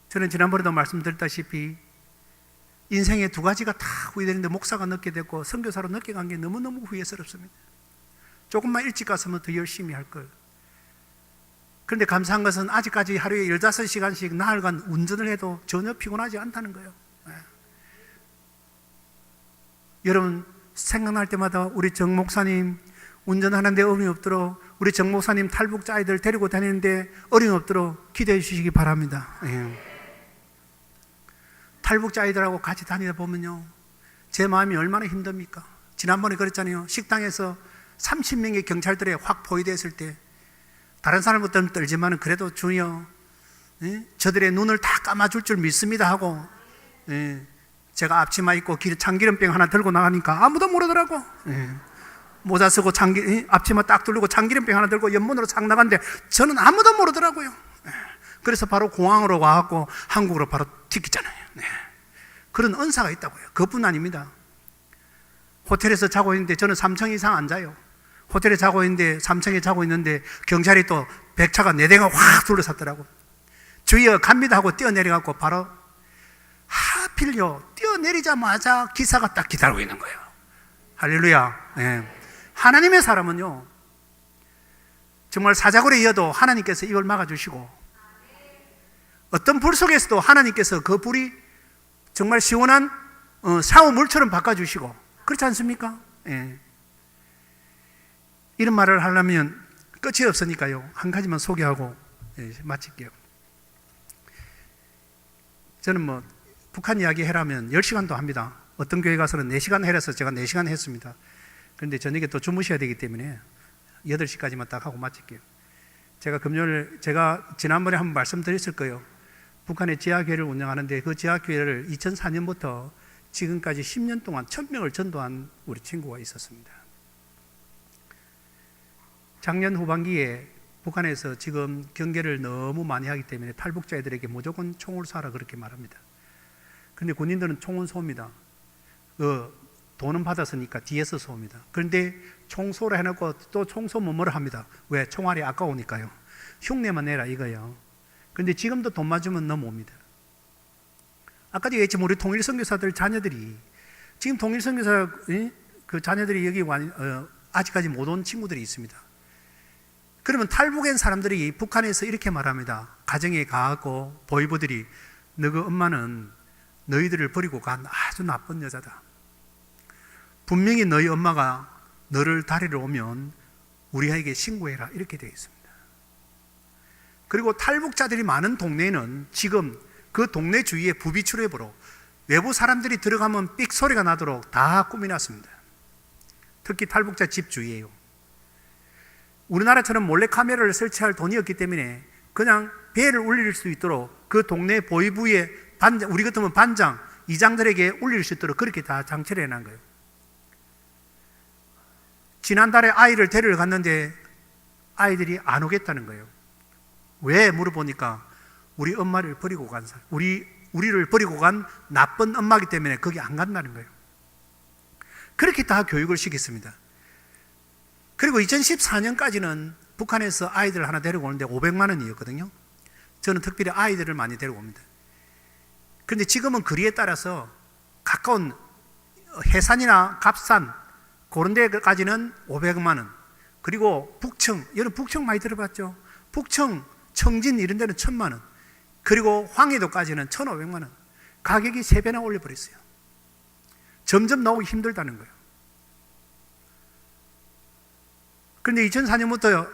[SPEAKER 3] 저는 지난번에도 말씀드렸다시피 인생에 두 가지가 다 후회되는데 목사가 늦게 됐고 선교사로 늦게 간 게 너무너무 후회스럽습니다. 조금만 일찍 갔으면 더 열심히 할 걸. 그런데 감사한 것은 아직까지 하루에 15시간씩 나흘간 운전을 해도 전혀 피곤하지 않다는 거예요. 여러분, 생각날 때마다 우리 정 목사님 운전하는데 어려움이 없도록, 우리 정 목사님 탈북자 아이들 데리고 다니는데 어려움이 없도록 기도해 주시기 바랍니다. 탈북자 아이들하고 같이 다니다 보면요, 제 마음이 얼마나 힘듭니까? 지난번에 그랬잖아요. 식당에서 30명의 경찰들에 확 포위됐을 때 다른 사람부터는 떨지만 그래도 주여 저들의 눈을 다 감아줄 줄 믿습니다 하고 제가 앞치마 입고 참기름병 하나 들고 나가니까 아무도 모르더라고. 모자 쓰고 앞치마 딱 두르고 참기름병 하나 들고 연문으로 싹 나갔는데 저는 아무도 모르더라고요. 그래서 바로 공항으로 와갖고 한국으로 바로 튀기잖아요. 그런 은사가 있다고요. 그것뿐 아닙니다. 호텔에서 자고 있는데 저는 3층 이상 안 자요. 호텔에 자고 있는데 3층에 자고 있는데 경찰이 또 백차가 4대가 확 둘러섰더라고. 주의여 갑니다 하고 뛰어내려갖고 바로 하필요 뛰어내리자마자 기사가 딱 기다리고 있는 거예요. 할렐루야. 하나님의 사람은요 정말 사자굴에 이어도 하나님께서 입을 막아주시고 어떤 불 속에서도 하나님께서 그 불이 정말 시원한 샤워 물처럼 바꿔주시고 그렇지 않습니까? 이런 말을 하려면 끝이 없으니까요 한 가지만 소개하고 마칠게요. 저는 뭐 북한 이야기 해라면 10시간도 합니다. 어떤 교회 가서는 4시간 해라서 제가 4시간 했습니다. 그런데 저녁에 또 주무셔야 되기 때문에 8시까지만 딱 하고 마칠게요. 제가 지난번에 한번 말씀드렸을 거예요. 북한의 지하교회를 운영하는데 그 지하교회를 2004년부터 지금까지 10년 동안 1000명을 전도한 우리 친구가 있었습니다. 작년 후반기에 북한에서 지금 경계를 너무 많이 하기 때문에 탈북자들에게 무조건 총을 쏴라 그렇게 말합니다. 그런데 군인들은 총은 쏩니다. 돈은 받았으니까 뒤에서 쏩니다. 그런데 총 쏘라 해놓고 또 총 쏘면 뭐라 합니다. 왜? 총알이 아까우니까요. 흉내만 내라 이거요. 그런데 지금도 돈 맞으면 넘어옵니다. 아까도 얘기했지만 우리 통일선교사들 자녀들이 지금 통일선교사 그 자녀들이 여기 아직까지 못 온 친구들이 있습니다. 그러면 탈북한 사람들이 북한에서 이렇게 말합니다. 가정에 가고 보이부들이 너희 엄마는 너희들을 버리고 간 아주 나쁜 여자다. 분명히 너희 엄마가 너를 다리러 오면 우리에게 신고해라 이렇게 되어 있습니다. 그리고 탈북자들이 많은 동네에는 지금 그 동네 주위에 부비출입으로 외부 사람들이 들어가면 삑 소리가 나도록 다 꾸며놨습니다. 특히 탈북자 집 주위에요. 우리나라처럼 몰래카메라를 설치할 돈이 없기 때문에 그냥 배를 울릴 수 있도록 그 동네 보위부의 반장, 우리 같으면 반장, 이장들에게 울릴 수 있도록 그렇게 다 장치를 해놓은 거예요. 지난달에 아이를 데리러 갔는데 아이들이 안 오겠다는 거예요. 왜 물어보니까 우리 엄마를 버리고 간 사람, 우리를 버리고 간 나쁜 엄마이기 때문에 거기 안 간다는 거예요. 그렇게 다 교육을 시켰습니다. 그리고 2014년까지는 북한에서 아이들 하나 데리고 오는데 500만 원이었거든요. 저는 특별히 아이들을 많이 데리고 옵니다. 그런데 지금은 거리에 따라서 가까운 해산이나 갑산 그런 데까지는 500만 원. 그리고 북청, 여러분 북청 많이 들어봤죠? 북청, 청진 이런 데는 1000만 원. 그리고 황해도까지는 1500만 원. 가격이 3배나 올려버렸어요. 점점 나오기 힘들다는 거예요. 그런데 2004년부터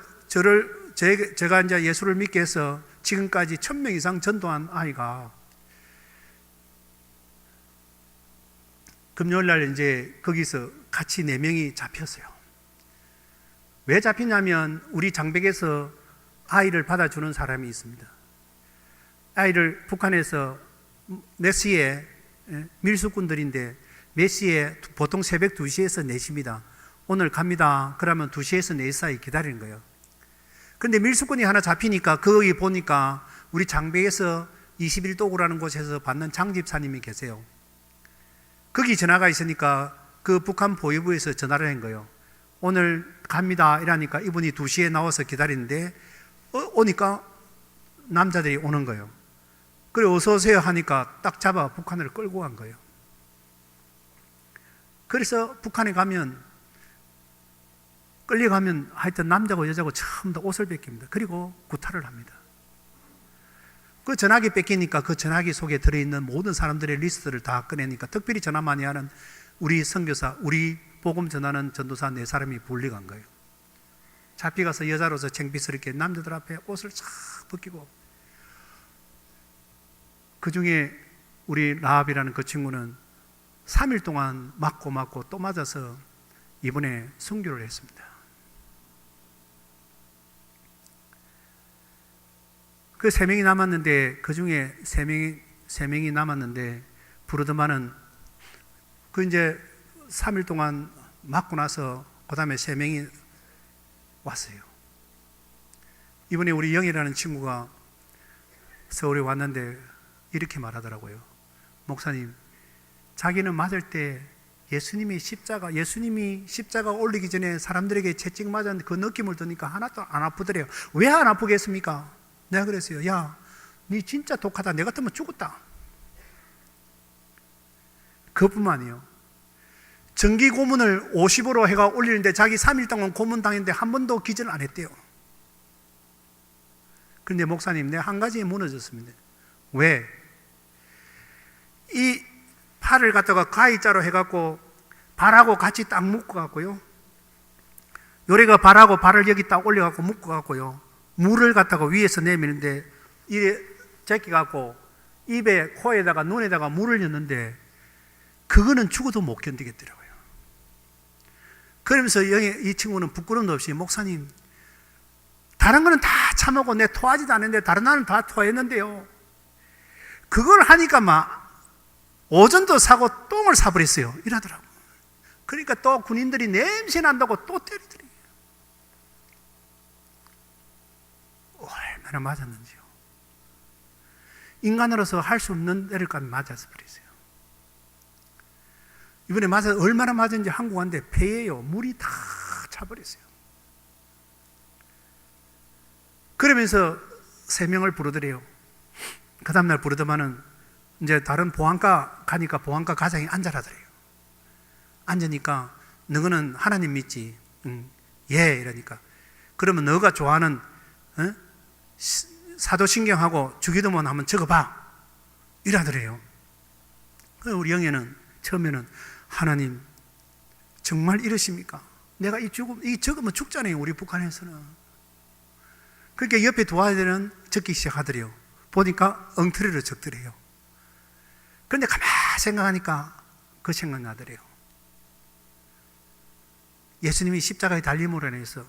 [SPEAKER 3] 제가 이제 예수를 믿게 해서 지금까지 1000명 이상 전도한 아이가 금요일 날 이제 거기서 같이 4명이 잡혔어요. 왜 잡히냐면 우리 장백에서 아이를 받아주는 사람이 있습니다. 아이를 북한에서 몇 시에 밀수꾼들인데 몇 시에 보통 새벽 2시에서 4시입니다. 오늘 갑니다. 그러면 2시에서 4시 사이 기다리는 거예요. 그런데 밀수꾼이 하나 잡히니까 거기 보니까 우리 장백에서 21도구라는 곳에서 받는 장집사님이 계세요. 거기 전화가 있으니까 그 북한 보위부에서 전화를 한 거예요. 오늘 갑니다 이러니까 이분이 2시에 나와서 기다리는데 오니까 남자들이 오는 거예요. 그래 어서 오세요 하니까 딱 잡아 북한을 끌고 간 거예요. 그래서 북한에 가면 끌려가면 하여튼 남자고 여자고 전부 다 옷을 뺏깁니다. 그리고 구타를 합니다. 그 전화기 뺏기니까 그 전화기 속에 들어있는 모든 사람들의 리스트를 다 꺼내니까 특별히 전화 많이 하는 우리 선교사, 우리 복음 전하는 전도사 4사람이 불려간 거예요. 잡혀가서 여자로서 창피스럽게 남자들 앞에 옷을 싹 벗기고, 그 중에 우리 라합이라는 그 친구는 3일 동안 맞고 또 맞아서 이번에 순교를 했습니다. 그 3명이 남았는데 그 중에 3명이 남았는데 부르드만은 그 이제 3일 동안 맞고 나서 그 다음에 3명이 왔어요. 이번에 우리 영이라는 친구가 서울에 왔는데 이렇게 말하더라고요. 목사님, 자기는 맞을 때 예수님이 십자가 올리기 전에 사람들에게 채찍 맞았는데 그 느낌을 드니까 하나도 안 아프더래요. 왜 안 아프겠습니까? 내가 그랬어요. 야, 니 진짜 독하다. 내 같으면 죽었다. 그뿐만이요. 정기 고문을 50으로 해가 올리는데 자기 3일 동안 고문 당했는데 한 번도 기절 안 했대요. 그런데 목사님, 내가 한 가지에 무너졌습니다. 왜? 이 팔을 갖다가 가위자로 해갖고 발하고 같이 딱 묶어갖고요. 요래가 발하고 발을 여기 딱 올려갖고 묶어갖고요. 물을 갖다가 위에서 내미는데 이래 제끼갖고 입에, 코에다가 눈에다가 물을 넣는데 그거는 죽어도 못 견디겠더라고요. 그러면서 이 친구는 부끄럼도 없이 목사님, 다른 거는 다 참하고 내 토하지도 않았는데 다른 나는 다 토했는데요. 그걸 하니까 막 오전도 사고 똥을 사버렸어요. 이러더라고. 그러니까 또 군인들이 냄새 난다고 또 때리더래요. 얼마나 맞았는지요. 인간으로서 할 수 없는 데를까지 맞아서 버렸어요. 이번에 얼마나 맞았는지 한국 왔는데 폐에요. 물이 다 차버렸어요. 그러면서 3명을 부르더래요. 그 다음날 부르더만은 이제 다른 보안과 가니까 보안과 과장이 앉아라더래요. 앉으니까 너는 하나님 믿지? 예, 이러니까. 그러면 너가 좋아하는 사도신경하고 주기도문 한번 적어봐. 이러더래요. 우리 영애는 처음에는 하나님 정말 이러십니까? 내가 이 적으면 죽잖아요. 우리 북한에서는. 그러니까 옆에 도와야 되는 적기 시작하더래요. 보니까 엉터리로 적더래요. 그런데 가만히 생각하니까 그 생각나더래요. 예수님이 십자가에 달림으로 인해서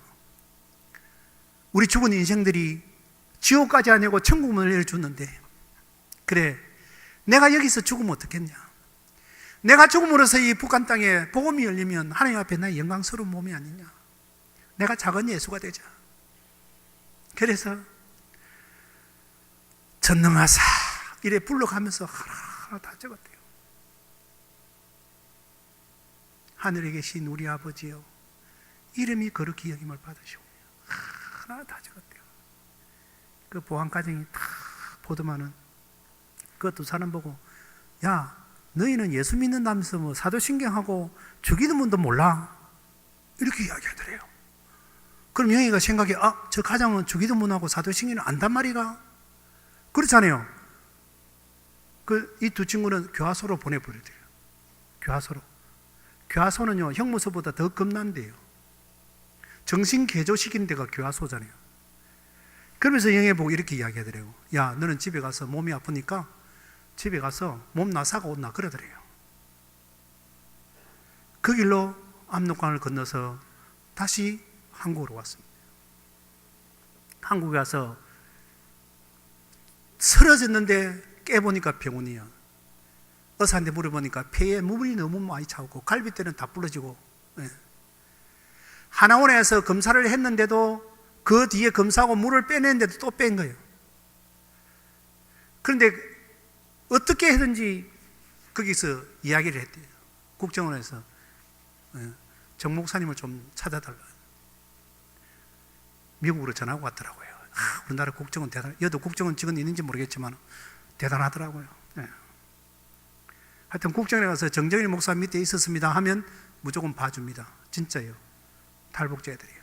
[SPEAKER 3] 우리 죽은 인생들이 지옥까지 아니고 천국문을 열어줬는데, 그래, 내가 여기서 죽으면 어떻겠냐? 내가 죽음으로써 이 북한 땅에 복음이 열리면 하나님 앞에 나의 영광스러운 몸이 아니냐? 내가 작은 예수가 되자. 그래서 전능하사 이래 불러가면서 하나 다 적었대요. 하늘에 계신 우리 아버지여, 이름이 거룩히 여김을 받으시오며. 하나 다 적었대요. 그 보안과정이 다 보더만은 그 두 사람 보고, 야, 너희는 예수 믿는다면서 뭐 사도신경하고 주기도문도 몰라? 이렇게 이야기하더래요. 그럼 영희가 생각해, 저 가장은 주기도문하고 사도신경을 안단 말이가? 그렇잖아요. 이 두 친구는 교화소로 보내버려야 돼요. 교화소는요, 형무소보다 더 겁난데요. 정신 개조시킨 데가 교화소잖아요. 그러면서 영애 보고 이렇게 이야기하더래요. 야, 너는 집에 가서 몸이 아프니까 집에 가서 몸 나사가 온나 그러더래요. 그 길로 압록강을 건너서 다시 한국으로 왔습니다. 한국에 와서 쓰러졌는데 깨보니까 병원이야. 의사한테 물어보니까 폐에 물이 너무 많이 차고 갈비뼈는 다 부러지고, 하나원에서 검사를 했는데도 그 뒤에 검사하고 물을 빼냈는데도 또 뺀 거예요. 그런데 어떻게 해든지 거기서 이야기를 했대요. 국정원에서 정 목사님을 좀 찾아달라. 미국으로 전화가 왔더라고요. 우리나라 국정원 여도 국정원 직원이 있는지 모르겠지만 대단하더라고요. 하여튼 국정원에 가서 정정일 목사 밑에 있었습니다 하면 무조건 봐줍니다. 진짜요. 탈북자들이에요.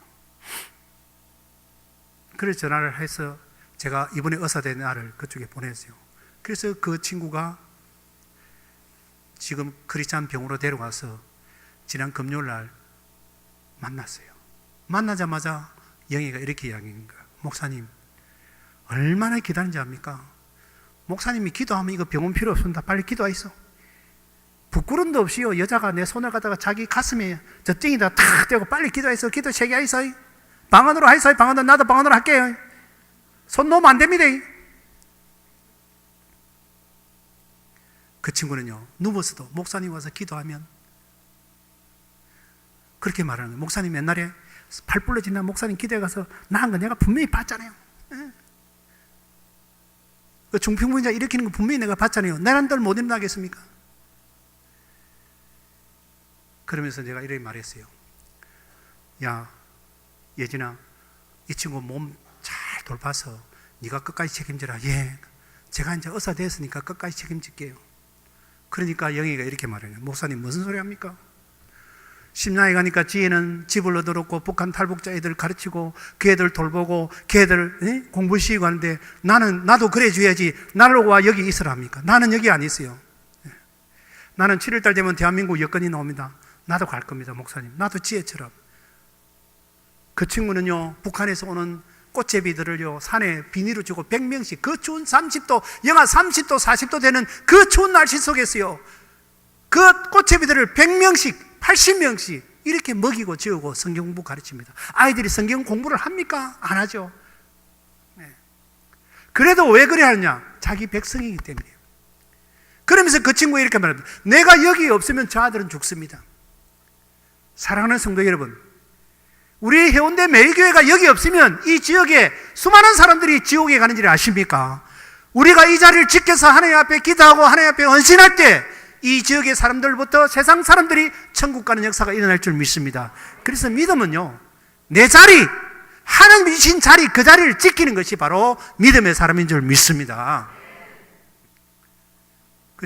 [SPEAKER 3] 그래서 전화를 해서 제가 이번에 의사된 날을 그쪽에 보냈어요. 그래서 그 친구가 지금 크리스찬 병으로 데려가서 지난 금요일 날 만났어요. 만나자마자 영희가 이렇게 이야기한 거예요. 목사님, 얼마나 기다린지 압니까? 목사님이 기도하면 이거 병원 필요 없습니다. 빨리 기도하이소. 부끄럼도 없이요, 여자가 내 손을 갖다가 자기 가슴에 저 띵에다 탁 대고 빨리 기도하이소. 기도 3개 하이소. 방언으로 하이소. 방언으로, 나도 방언으로 할게요. 손 놓으면 안 됩니다. 그 친구는요, 누워서도 목사님 와서 기도하면 그렇게 말하는 거예요. 목사님 옛날에 팔 부러진다 목사님 기도해 가서 나은 거 내가 분명히 봤잖아요. 그 중풍분자 일으키는 거 분명히 내가 봤잖아요. 내란들 못 일어나겠습니까? 그러면서 내가 이렇게 말했어요. 야, 예진아, 이 친구 몸 잘 돌봐서 네가 끝까지 책임져라. 예, 제가 이제 의사 됐으니까 끝까지 책임질게요. 그러니까 영희가 이렇게 말해요. 목사님 무슨 소리 합니까? 심야에 가니까 지혜는 집을 얻어놓고 북한 탈북자 애들 가르치고 그 애들 돌보고 그 애들 공부시키고 하는데 나도 그래 줘야지. 나를 와 여기 있으라 합니까? 나는 여기 안 있어요. 나는 7월달 되면 대한민국 여건이 나옵니다. 나도 갈 겁니다. 목사님, 나도 지혜처럼. 그 친구는요, 북한에서 오는 꽃제비들을요 산에 비닐을 주고 100명씩 그 추운 30도, 영하 30도 40도 되는 그 추운 날씨 속에서요 그 꽃제비들을 100명씩 80명씩 이렇게 먹이고 지우고 성경 공부 가르칩니다. 아이들이 성경 공부를 합니까? 안 하죠. 그래도 왜 그래 하느냐? 자기 백성이기 때문이에요. 그러면서 그 친구가 이렇게 말합니다. 내가 여기 없으면 저 아들은 죽습니다. 사랑하는 성도 여러분, 우리 해운대 매일교회가 여기 없으면 이 지역에 수많은 사람들이 지옥에 가는 줄 아십니까? 우리가 이 자리를 지켜서 하나님 앞에 기도하고 하나님 앞에 헌신할 때 이 지역의 사람들부터 세상 사람들이 천국 가는 역사가 일어날 줄 믿습니다. 그래서 믿음은요, 내 자리, 하나님이 주신 자리, 그 자리를 지키는 것이 바로 믿음의 사람인 줄 믿습니다.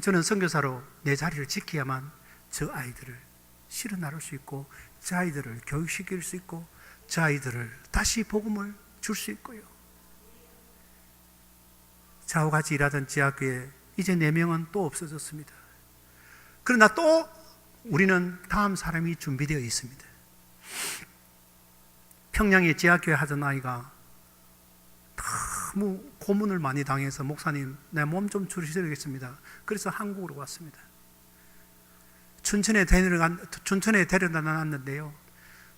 [SPEAKER 3] 저는 선교사로 내 자리를 지켜야만 저 아이들을 실어 나눌 수 있고, 저 아이들을 교육시킬 수 있고, 저 아이들을 다시 복음을 줄 수 있고요. 저와 같이 일하던 지하교회 이제 4명은 또 없어졌습니다. 그러나 또 우리는 다음 사람이 준비되어 있습니다. 평양에 지하교회 하던 아이가 너무 고문을 많이 당해서 목사님, 내 몸 좀 줄이셔야겠습니다. 그래서 한국으로 왔습니다. 춘천에 데려다 놨는데요,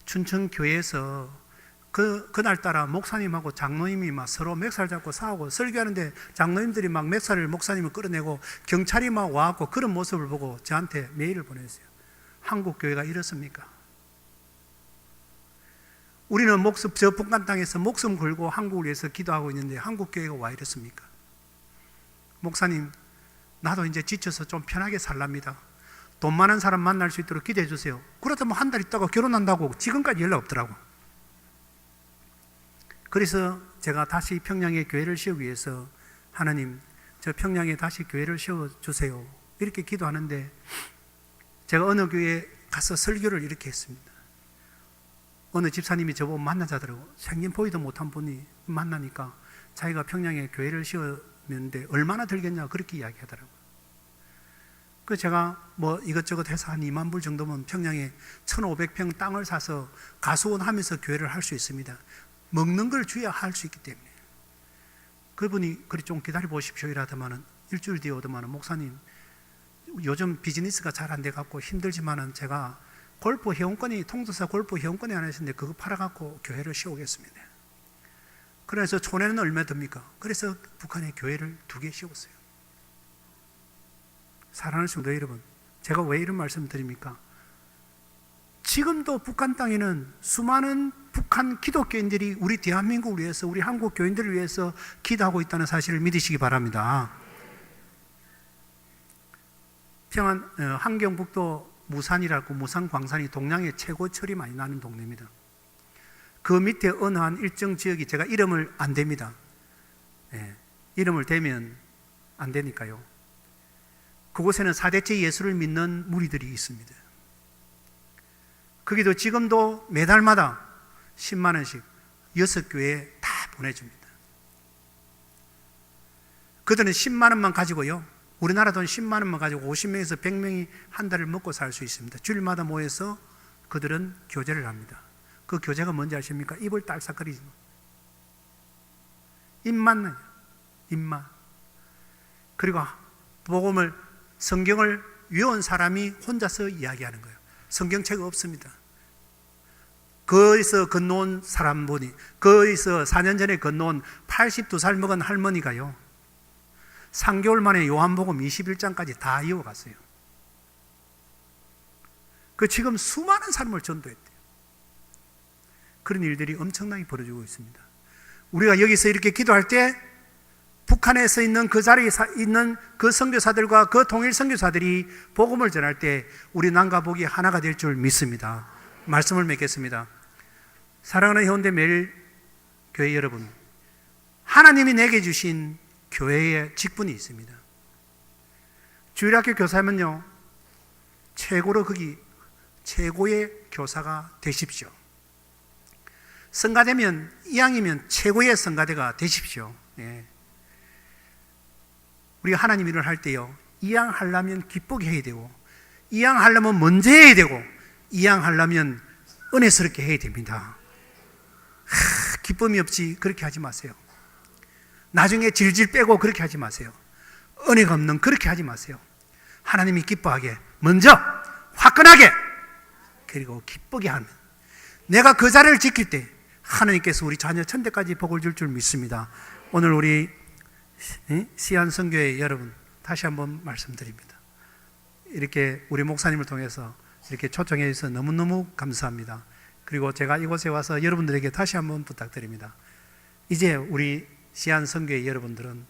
[SPEAKER 3] 춘천교회에서 그날따라 목사님하고 장로님이 막 서로 멱살 잡고 싸우고, 설교하는데 장로님들이 막 멱살을 목사님을 끌어내고 경찰이 막 와갖고 그런 모습을 보고 저한테 메일을 보냈어요. 한국 교회가 이렇습니까? 우리는 저 북한 땅에서 목숨 걸고 한국을 위해서 기도하고 있는데 한국 교회가 와 이렇습니까? 목사님, 나도 이제 지쳐서 좀 편하게 살랍니다. 돈 많은 사람 만날 수 있도록 기도해 주세요. 그러다 뭐 한 달 있다가 결혼한다고 지금까지 연락 없더라고. 그래서 제가 다시 평양에 교회를 세우기 위해서, 하나님, 저 평양에 다시 교회를 세워주세요, 이렇게 기도하는데, 제가 어느 교회에 가서 설교를 이렇게 했습니다. 어느 집사님이 저보고 만나자더라고. 생긴 보이도 못한 분이 만나니까 자기가 평양에 교회를 세우는데 얼마나 들겠냐 그렇게 이야기하더라고요. 그 제가 뭐 이것저것 해서 한 2만 불 정도면 평양에 1,500평 땅을 사서 가수원 하면서 교회를 할 수 있습니다. 먹는 걸 주야 할 수 있기 때문에. 그분이 그리 좀 기다려 보십시오 이라더만은 일주일 뒤에 오더만은, 목사님, 요즘 비즈니스가 잘 안 돼갖고 힘들지만은 제가 골프 회원권이, 통도사 골프 회원권이 하나 있었는데 그거 팔아갖고 교회를 세우겠습니다. 그래서 촌에는 얼마 듭니까? 그래서 북한에 교회를 2개 세웠어요. 사랑하는 성도 여러분, 제가 왜 이런 말씀 드립니까? 지금도 북한 땅에는 수많은 북한 기독교인들이 우리 대한민국을 위해서, 우리 한국 교인들을 위해서 기도하고 있다는 사실을 믿으시기 바랍니다. 함경북도 무산이라고, 무산 광산이 동양의 최고 철이 많이 나는 동네입니다. 그 밑에 어느 한 일정 지역이, 제가 이름을 안 댑니다. 이름을 대면 안 되니까요. 그곳에는 4대째 예수를 믿는 무리들이 있습니다. 거기도 지금도 매달마다 10만 원씩 6교회에 다 보내줍니다. 그들은 10만 원만 가지고요, 우리나라 돈 10만 원만 가지고 50명에서 100명이 한 달을 먹고 살 수 있습니다. 주일마다 모여서 그들은 교제를 합니다. 그 교제가 뭔지 아십니까? 입을 딸싹거리지. 입만 나요. 입만. 그리고 복음을, 성경을 외운 사람이 혼자서 이야기하는 거예요. 성경책 없습니다. 거기서 건너온 사람분이, 거기서 4년 전에 건너온 82살 먹은 할머니가요, 3개월 만에 요한복음 21장까지 다 이어갔어요. 그 지금 수많은 사람을 전도했대요. 그런 일들이 엄청나게 벌어지고 있습니다. 우리가 여기서 이렇게 기도할 때 북한에서 있는 그 자리에 있는 그 선교사들과 그 통일 선교사들이 복음을 전할 때 우리 남과 북이 하나가 될 줄 믿습니다. 말씀을 맺겠습니다. 사랑하는 해운대 매일 교회 여러분, 하나님이 내게 주신 교회의 직분이 있습니다. 주일학교 교사면요, 최고의 교사가 되십시오. 성가대면 이왕이면 최고의 성가대가 되십시오. 예. 우리가 하나님 일을 할 때요, 이왕 하려면 기쁘게 해야 되고, 이왕 하려면 먼저 해야 되고, 이왕 하려면 은혜스럽게 해야 됩니다. 기쁨이 없이 그렇게 하지 마세요. 나중에 질질 빼고 그렇게 하지 마세요. 은혜가 없는 그렇게 하지 마세요. 하나님이 기뻐하게 먼저 화끈하게, 그리고 기쁘게 하면 내가 그 자리를 지킬 때 하나님께서 우리 자녀 천대까지 복을 줄 줄 믿습니다. 오늘 우리 시안선교회 여러분, 다시 한번 말씀드립니다. 이렇게 우리 목사님을 통해서 이렇게 초청해 주셔서 너무너무 감사합니다. 그리고 제가 이곳에 와서 여러분들에게 다시 한번 부탁드립니다. 이제 우리 시안선교회 여러분들은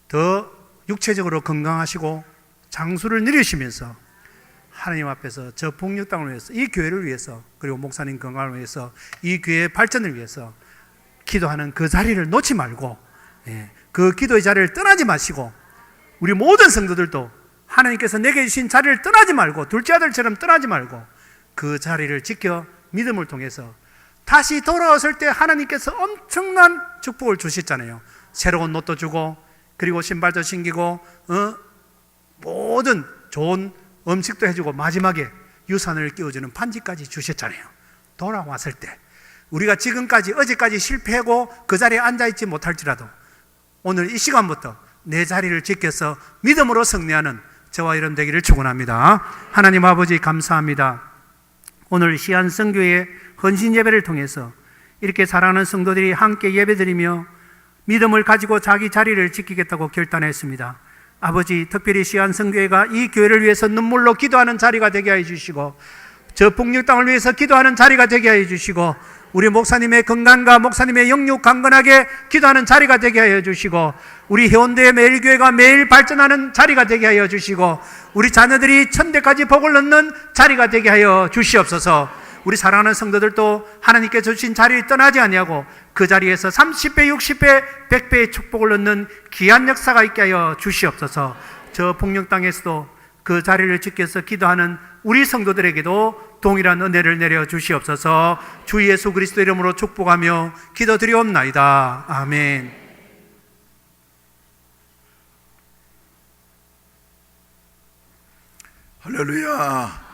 [SPEAKER 3] 더 육체적으로 건강하시고 장수를 누리시면서 하나님 앞에서 저 북녘 땅을 위해서, 이 교회를 위해서, 그리고 목사님 건강을 위해서, 이 교회의 발전을 위해서 기도하는 그 자리를 놓지 말고, 그 기도의 자리를 떠나지 마시고, 우리 모든 성도들도 하나님께서 내게 주신 자리를 떠나지 말고, 둘째 아들처럼 떠나지 말고 그 자리를 지켜 믿음을 통해서 다시 돌아왔을 때 하나님께서 엄청난 축복을 주셨잖아요. 새로운 옷도 주고, 그리고 신발도 신기고, 모든 좋은 음식도 해주고, 마지막에 유산을 끼워주는 반지까지 주셨잖아요. 돌아왔을 때 우리가 지금까지, 어제까지 실패하고 그 자리에 앉아있지 못할지라도 오늘 이 시간부터 내 자리를 지켜서 믿음으로 승리하는 저와 여러분 되기를 축원합니다. 하나님 아버지 감사합니다. 오늘 시안선교회 헌신 예배를 통해서 이렇게 사랑하는 성도들이 함께 예배드리며 믿음을 가지고 자기 자리를 지키겠다고 결단했습니다. 아버지, 특별히 시안선교회가 이 교회를 위해서 눈물로 기도하는 자리가 되게 하여 주시고, 저 북녘 땅을 위해서 기도하는 자리가 되게 하여 주시고, 우리 목사님의 건강과 목사님의 영육 강건하게 기도하는 자리가 되게 하여 주시고, 우리 해운대의 매일교회가 매일 발전하는 자리가 되게 하여 주시고, 우리 자녀들이 천대까지 복을 얻는 자리가 되게 하여 주시옵소서. 우리 사랑하는 성도들도 하나님께 주신 자리를 떠나지 아니하고 그 자리에서 30배, 60배, 100배의 축복을 얻는 귀한 역사가 있게 하여 주시옵소서. 저 북녘 땅에서도 그 자리를 지켜서 기도하는 우리 성도들에게도 동일한 은혜를 내려 주시옵소서. 주 예수 그리스도 이름으로 축복하며 기도드리옵나이다. 아멘.
[SPEAKER 4] 할렐루야.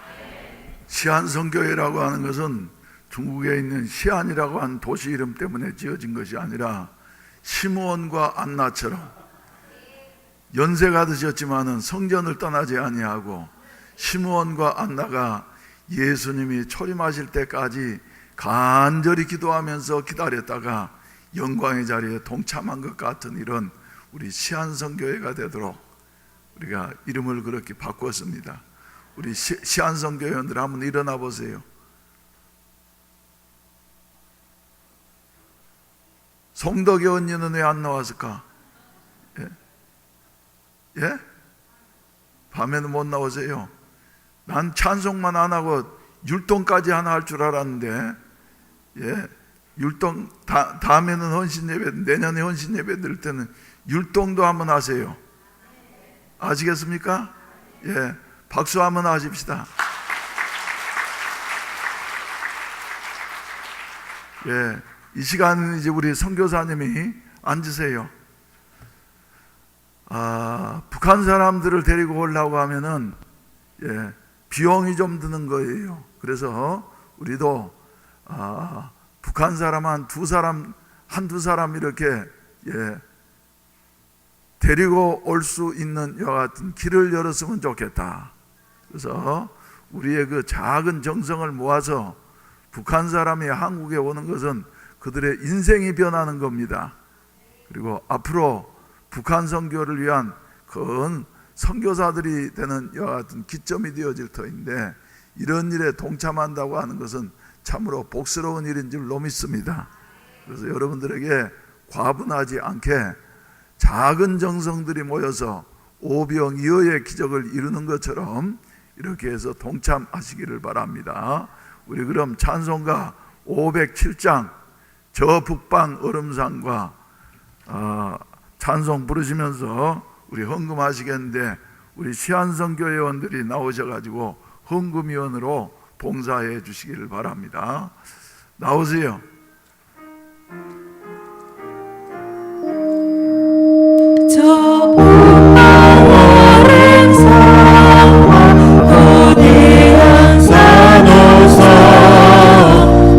[SPEAKER 4] 시안선교회라고 하는 것은 중국에 있는 시안이라고 하는 도시 이름 때문에 지어진 것이 아니라 시므온과 안나처럼 연세가 드셨지만은 성전을 떠나지 아니하고, 시므온과 안나가 예수님이 초림하실 때까지 간절히 기도하면서 기다렸다가 영광의 자리에 동참한 것 같은 이런 우리 시안선교회가 되도록 우리가 이름을 그렇게 바꿨습니다. 우리 시안선교회원들 한번 일어나 보세요. 송덕이 언니는 왜 안 나왔을까? 예? 밤에는 못 나오세요. 난 찬송만 안 하고 율동까지 하나 할 줄 알았는데, 예, 율동 다음에는 헌신 예배, 내년에 헌신 예배 드릴 때는 율동도 한번 하세요. 아시겠습니까? 예. 박수 한번 하십시다. 예, 이 시간 이제 우리 선교사님이 앉으세요. 북한 사람들을 데리고 오려고 하면은 비용이 좀 드는 거예요. 그래서 우리도 북한 사람 한두 사람 이렇게 데리고 올 수 있는 이와 같은 길을 열었으면 좋겠다. 그래서 우리의 그 작은 정성을 모아서 북한 사람이 한국에 오는 것은 그들의 인생이 변하는 겁니다. 그리고 앞으로 북한 선교를 위한 큰 선교사들이 되는 이와 같은 기점이 되어질 터인데, 이런 일에 동참한다고 하는 것은 참으로 복스러운 일인 줄로 믿습니다. 그래서 여러분들에게 과분하지 않게 작은 정성들이 모여서 오병이어의 기적을 이루는 것처럼 이렇게 해서 동참하시기를 바랍니다. 우리 그럼 찬송가 507장 저 북방 얼음산과 찬송 부르시면서 우리 헌금하시겠는데, 우리 시한선교회원들이 나오셔가지고 헌금위원으로 봉사해 주시기를 바랍니다. 나오세요.
[SPEAKER 2] 저 북방 얼음산과 거대한 산호서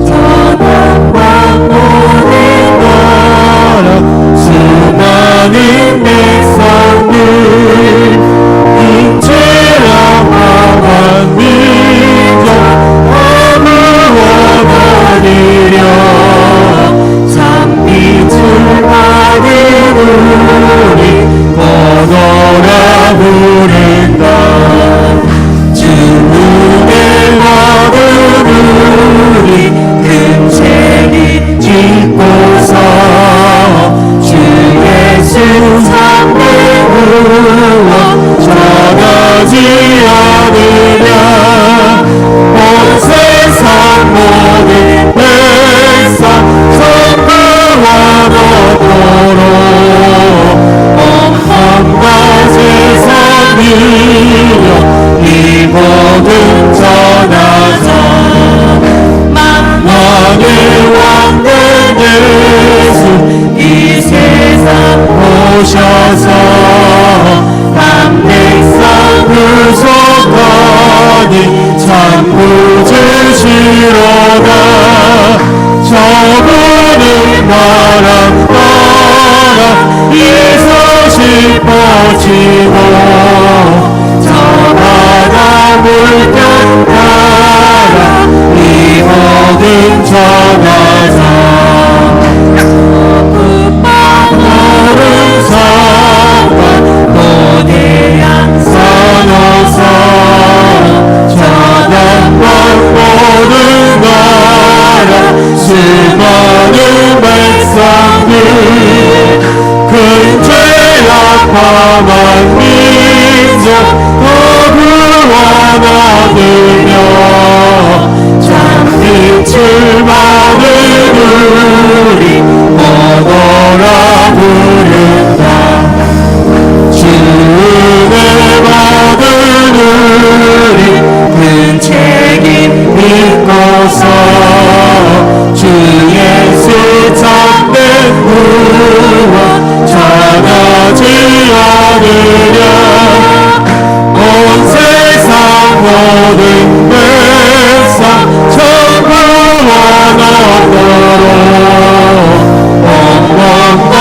[SPEAKER 2] 저 남방 모든 나라 수많은 백성들 인체와 강한 민족 함을 원하느려 참빛을 받은 우리 거둬라 부른다. 주님의 받은 우리 큰 책임 짓고서 주 예수 참된 구원 전하지 않으랴. 온 세상 모든 백성 선교와 얻도록 엄함과 세상 미려 이 모든 전하자. 만왕의 왕된 예수 이 세상 오셔서 한 백성 구속하니 참 구주시로다. 저분은 바람 따라 이 소식 퍼지고 저 바다 물결 따라 이 모든 전하자. 북방 얼음산과 거대한 산호서 저 남방 모든 나라 수많은 백성들 큰 죄악 범한 민족 더 구원하느며 참빛을 받은 우리 오너라 부른다. 주의 받은 우리 큰 책임 믿고서 주 예수 참된 구원 전하지 않으랴. 온 세상 모든 백성 천구원 얻도록 영광과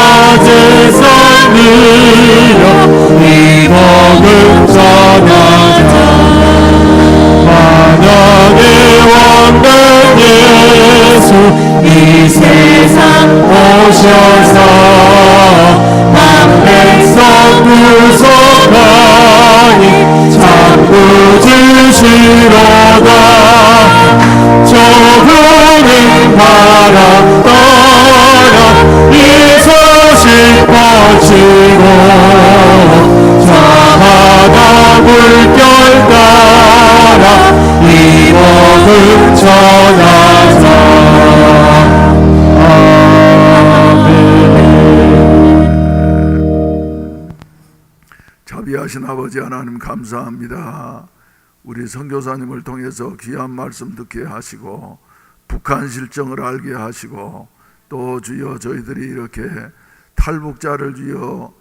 [SPEAKER 2] 제사 미려 이 복음 전하자. 만왕의 왕된 예수 이 세상 오셔서 한 백성 구속하니 참 구주시로다. 저분은 바람 따라 이 소식 퍼지고 저 바다 물결 따라 이 복음 전하자.
[SPEAKER 4] 자비하신 아버지 하나님 감사합니다. 우리 선교사님을 통해서 귀한 말씀 듣게 하시고 북한 실정을 알게 하시고 또 주여 저희들이 이렇게 탈북자를 주여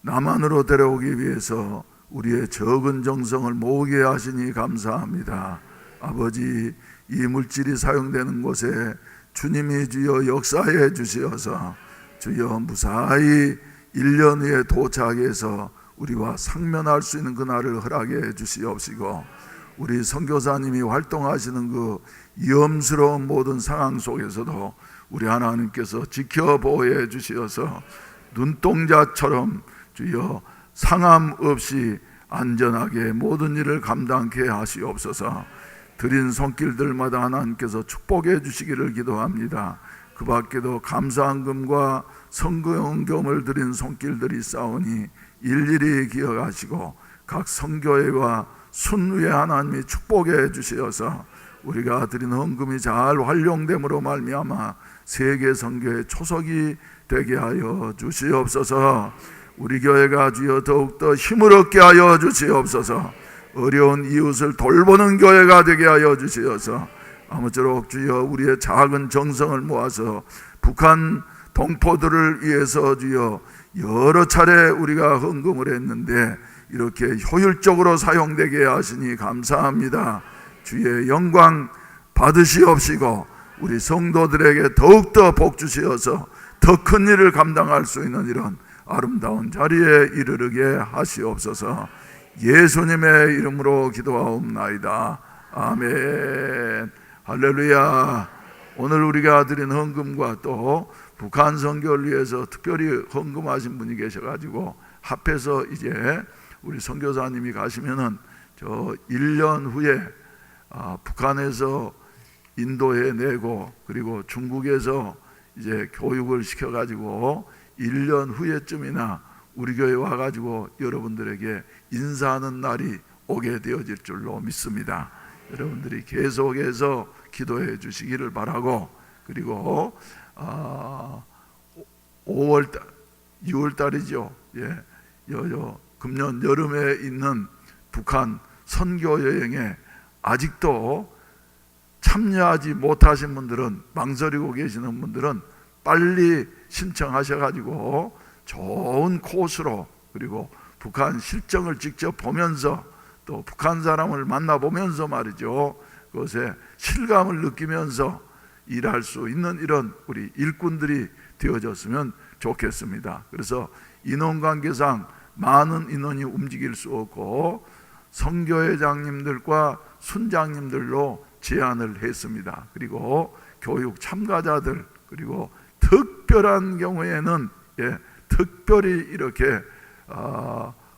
[SPEAKER 4] 남한으로 데려오기 위해서 우리의 적은 정성을 모으게 하시니 감사합니다. 아버지, 이 물질이 사용되는 곳에 주님이 주여 역사해 주시어서 주여 무사히 1년 후에 도착해서 우리와 상면할 수 있는 그날을 허락해 주시옵시고, 우리 선교사님이 활동하시는 그 위험스러운 모든 상황 속에서도 우리 하나님께서 지켜보호해 주시어서 눈동자처럼 주여 상함 없이 안전하게 모든 일을 감당케 하시옵소서. 드린 손길들마다 하나님께서 축복해 주시기를 기도합니다. 그 밖에도 감사한금과 선거연금을 드린 손길들이 싸우니 일일이 기억하시고 각 선교회와 순위에 하나님이 축복해 주시어서 우리가 드린 헌금이 잘 활용됨으로 말미암아 세계 선교의 초석이 되게 하여 주시옵소서. 우리 교회가 주여 더욱더 힘을 얻게 하여 주시옵소서. 어려운 이웃을 돌보는 교회가 되게 하여 주시어서 아무쪼록 주여 우리의 작은 정성을 모아서 북한 동포들을 위해서 주여 여러 차례 우리가 헌금을 했는데 이렇게 효율적으로 사용되게 하시니 감사합니다. 주의 영광 받으시옵시고 우리 성도들에게 더욱더 복 주시어서 더 큰 일을 감당할 수 있는 이런 아름다운 자리에 이르르게 하시옵소서. 예수님의 이름으로 기도하옵나이다. 아멘. 할렐루야. 오늘 우리가 드린 헌금과 또 북한 선교를 위해서 특별히 헌금하신 분이 계셔가지고 합해서 이제 우리 선교사님이 가시면은 저 1년 후에 북한에서 인도해 내고 그리고 중국에서 이제 교육을 시켜가지고 1년 후에쯤이나 우리 교회 와가지고 여러분들에게 인사하는 날이 오게 되어질 줄로 믿습니다. 여러분들이 계속해서 기도해 주시기를 바라고, 그리고 5월달 6월달이죠. 예, 금년 여름에 있는 북한 선교 여행에 아직도 참여하지 못하신 분들은, 망설이고 계시는 분들은 빨리 신청하셔가지고 좋은 코스로, 그리고 북한 실정을 직접 보면서 또 북한 사람을 만나보면서 말이죠, 그것에 실감을 느끼면서 일할 수 있는 이런 우리 일꾼들이 되어졌으면 좋겠습니다. 그래서 인원관계상 많은 인원이 움직일 수 없고 선교회장님들과 순장님들로 제안을 했습니다. 그리고 교육 참가자들, 그리고 특별한 경우에는 특별히 이렇게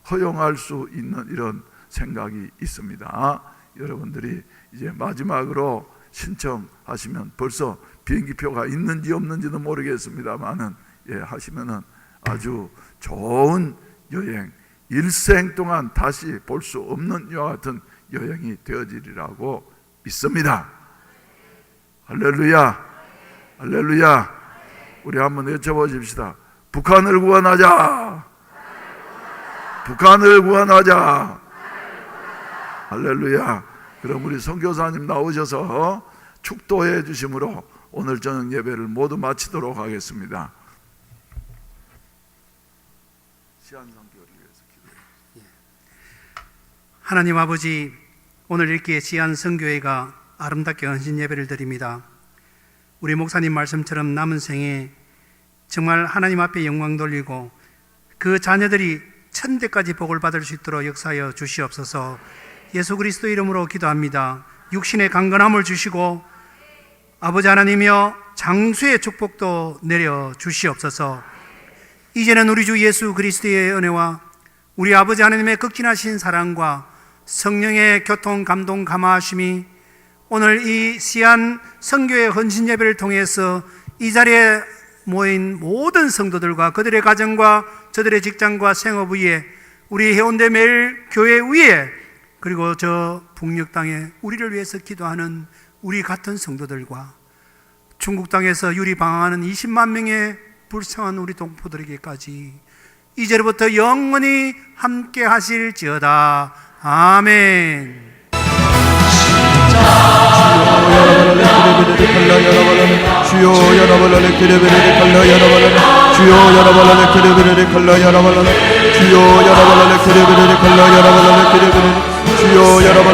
[SPEAKER 4] 허용할 수 있는 이런 생각이 있습니다. 여러분들이 이제 마지막으로 신청하시면, 벌써 비행기표가 있는지 없는지는 모르겠습니다만은 하시면은 아주 좋은 여행, 일생 동안 다시 볼 수 없는 이와 같은 여행이 되어지리라고 믿습니다. 할렐루야, 할렐루야. 우리 한번 외쳐보십시다. 북한을 구원하자, 북한을 구원하자. 할렐루야. 그럼 우리 선교사님 나오셔서 축도해 주심으로 오늘 저녁 예배를 모두 마치도록 하겠습니다. 시안선교를 위해서 기도해.
[SPEAKER 3] 하나님 아버지, 오늘 이렇게 시안선교회가 아름답게 헌신 예배를 드립니다. 우리 목사님 말씀처럼 남은 생에 정말 하나님 앞에 영광 돌리고 그 자녀들이 천대까지 복을 받을 수 있도록 역사하여 주시옵소서. 예수 그리스도 이름으로 기도합니다. 육신의 강건함을 주시고 아버지 하나님이여 장수의 축복도 내려 주시옵소서. 이제는 우리 주 예수 그리스도의 은혜와 우리 아버지 하나님의 극진하신 사랑과 성령의 교통 감동 감화하심이 오늘 이 시안 선교회 헌신 예배를 통해서 이 자리에 모인 모든 성도들과 그들의 가정과 저들의 직장과 생업 위에, 우리 해운대 매일 교회 위에, 그리고 저 북녘 땅에 우리를 위해서 기도하는 우리 같은 성도들과 중국 땅에서 유리 방황하는 20만 명의 불쌍한 우리 동포들에게까지 이제부터 영원히 함께 하실지어다. 아멘.
[SPEAKER 2] 주여 여러분의 기르비를 걸러 여러분의 주여 여러분의 기르비를 걸러 여러분의 주여 여러분의 기르비를 걸러 여러분의 기르비를 주여 여러분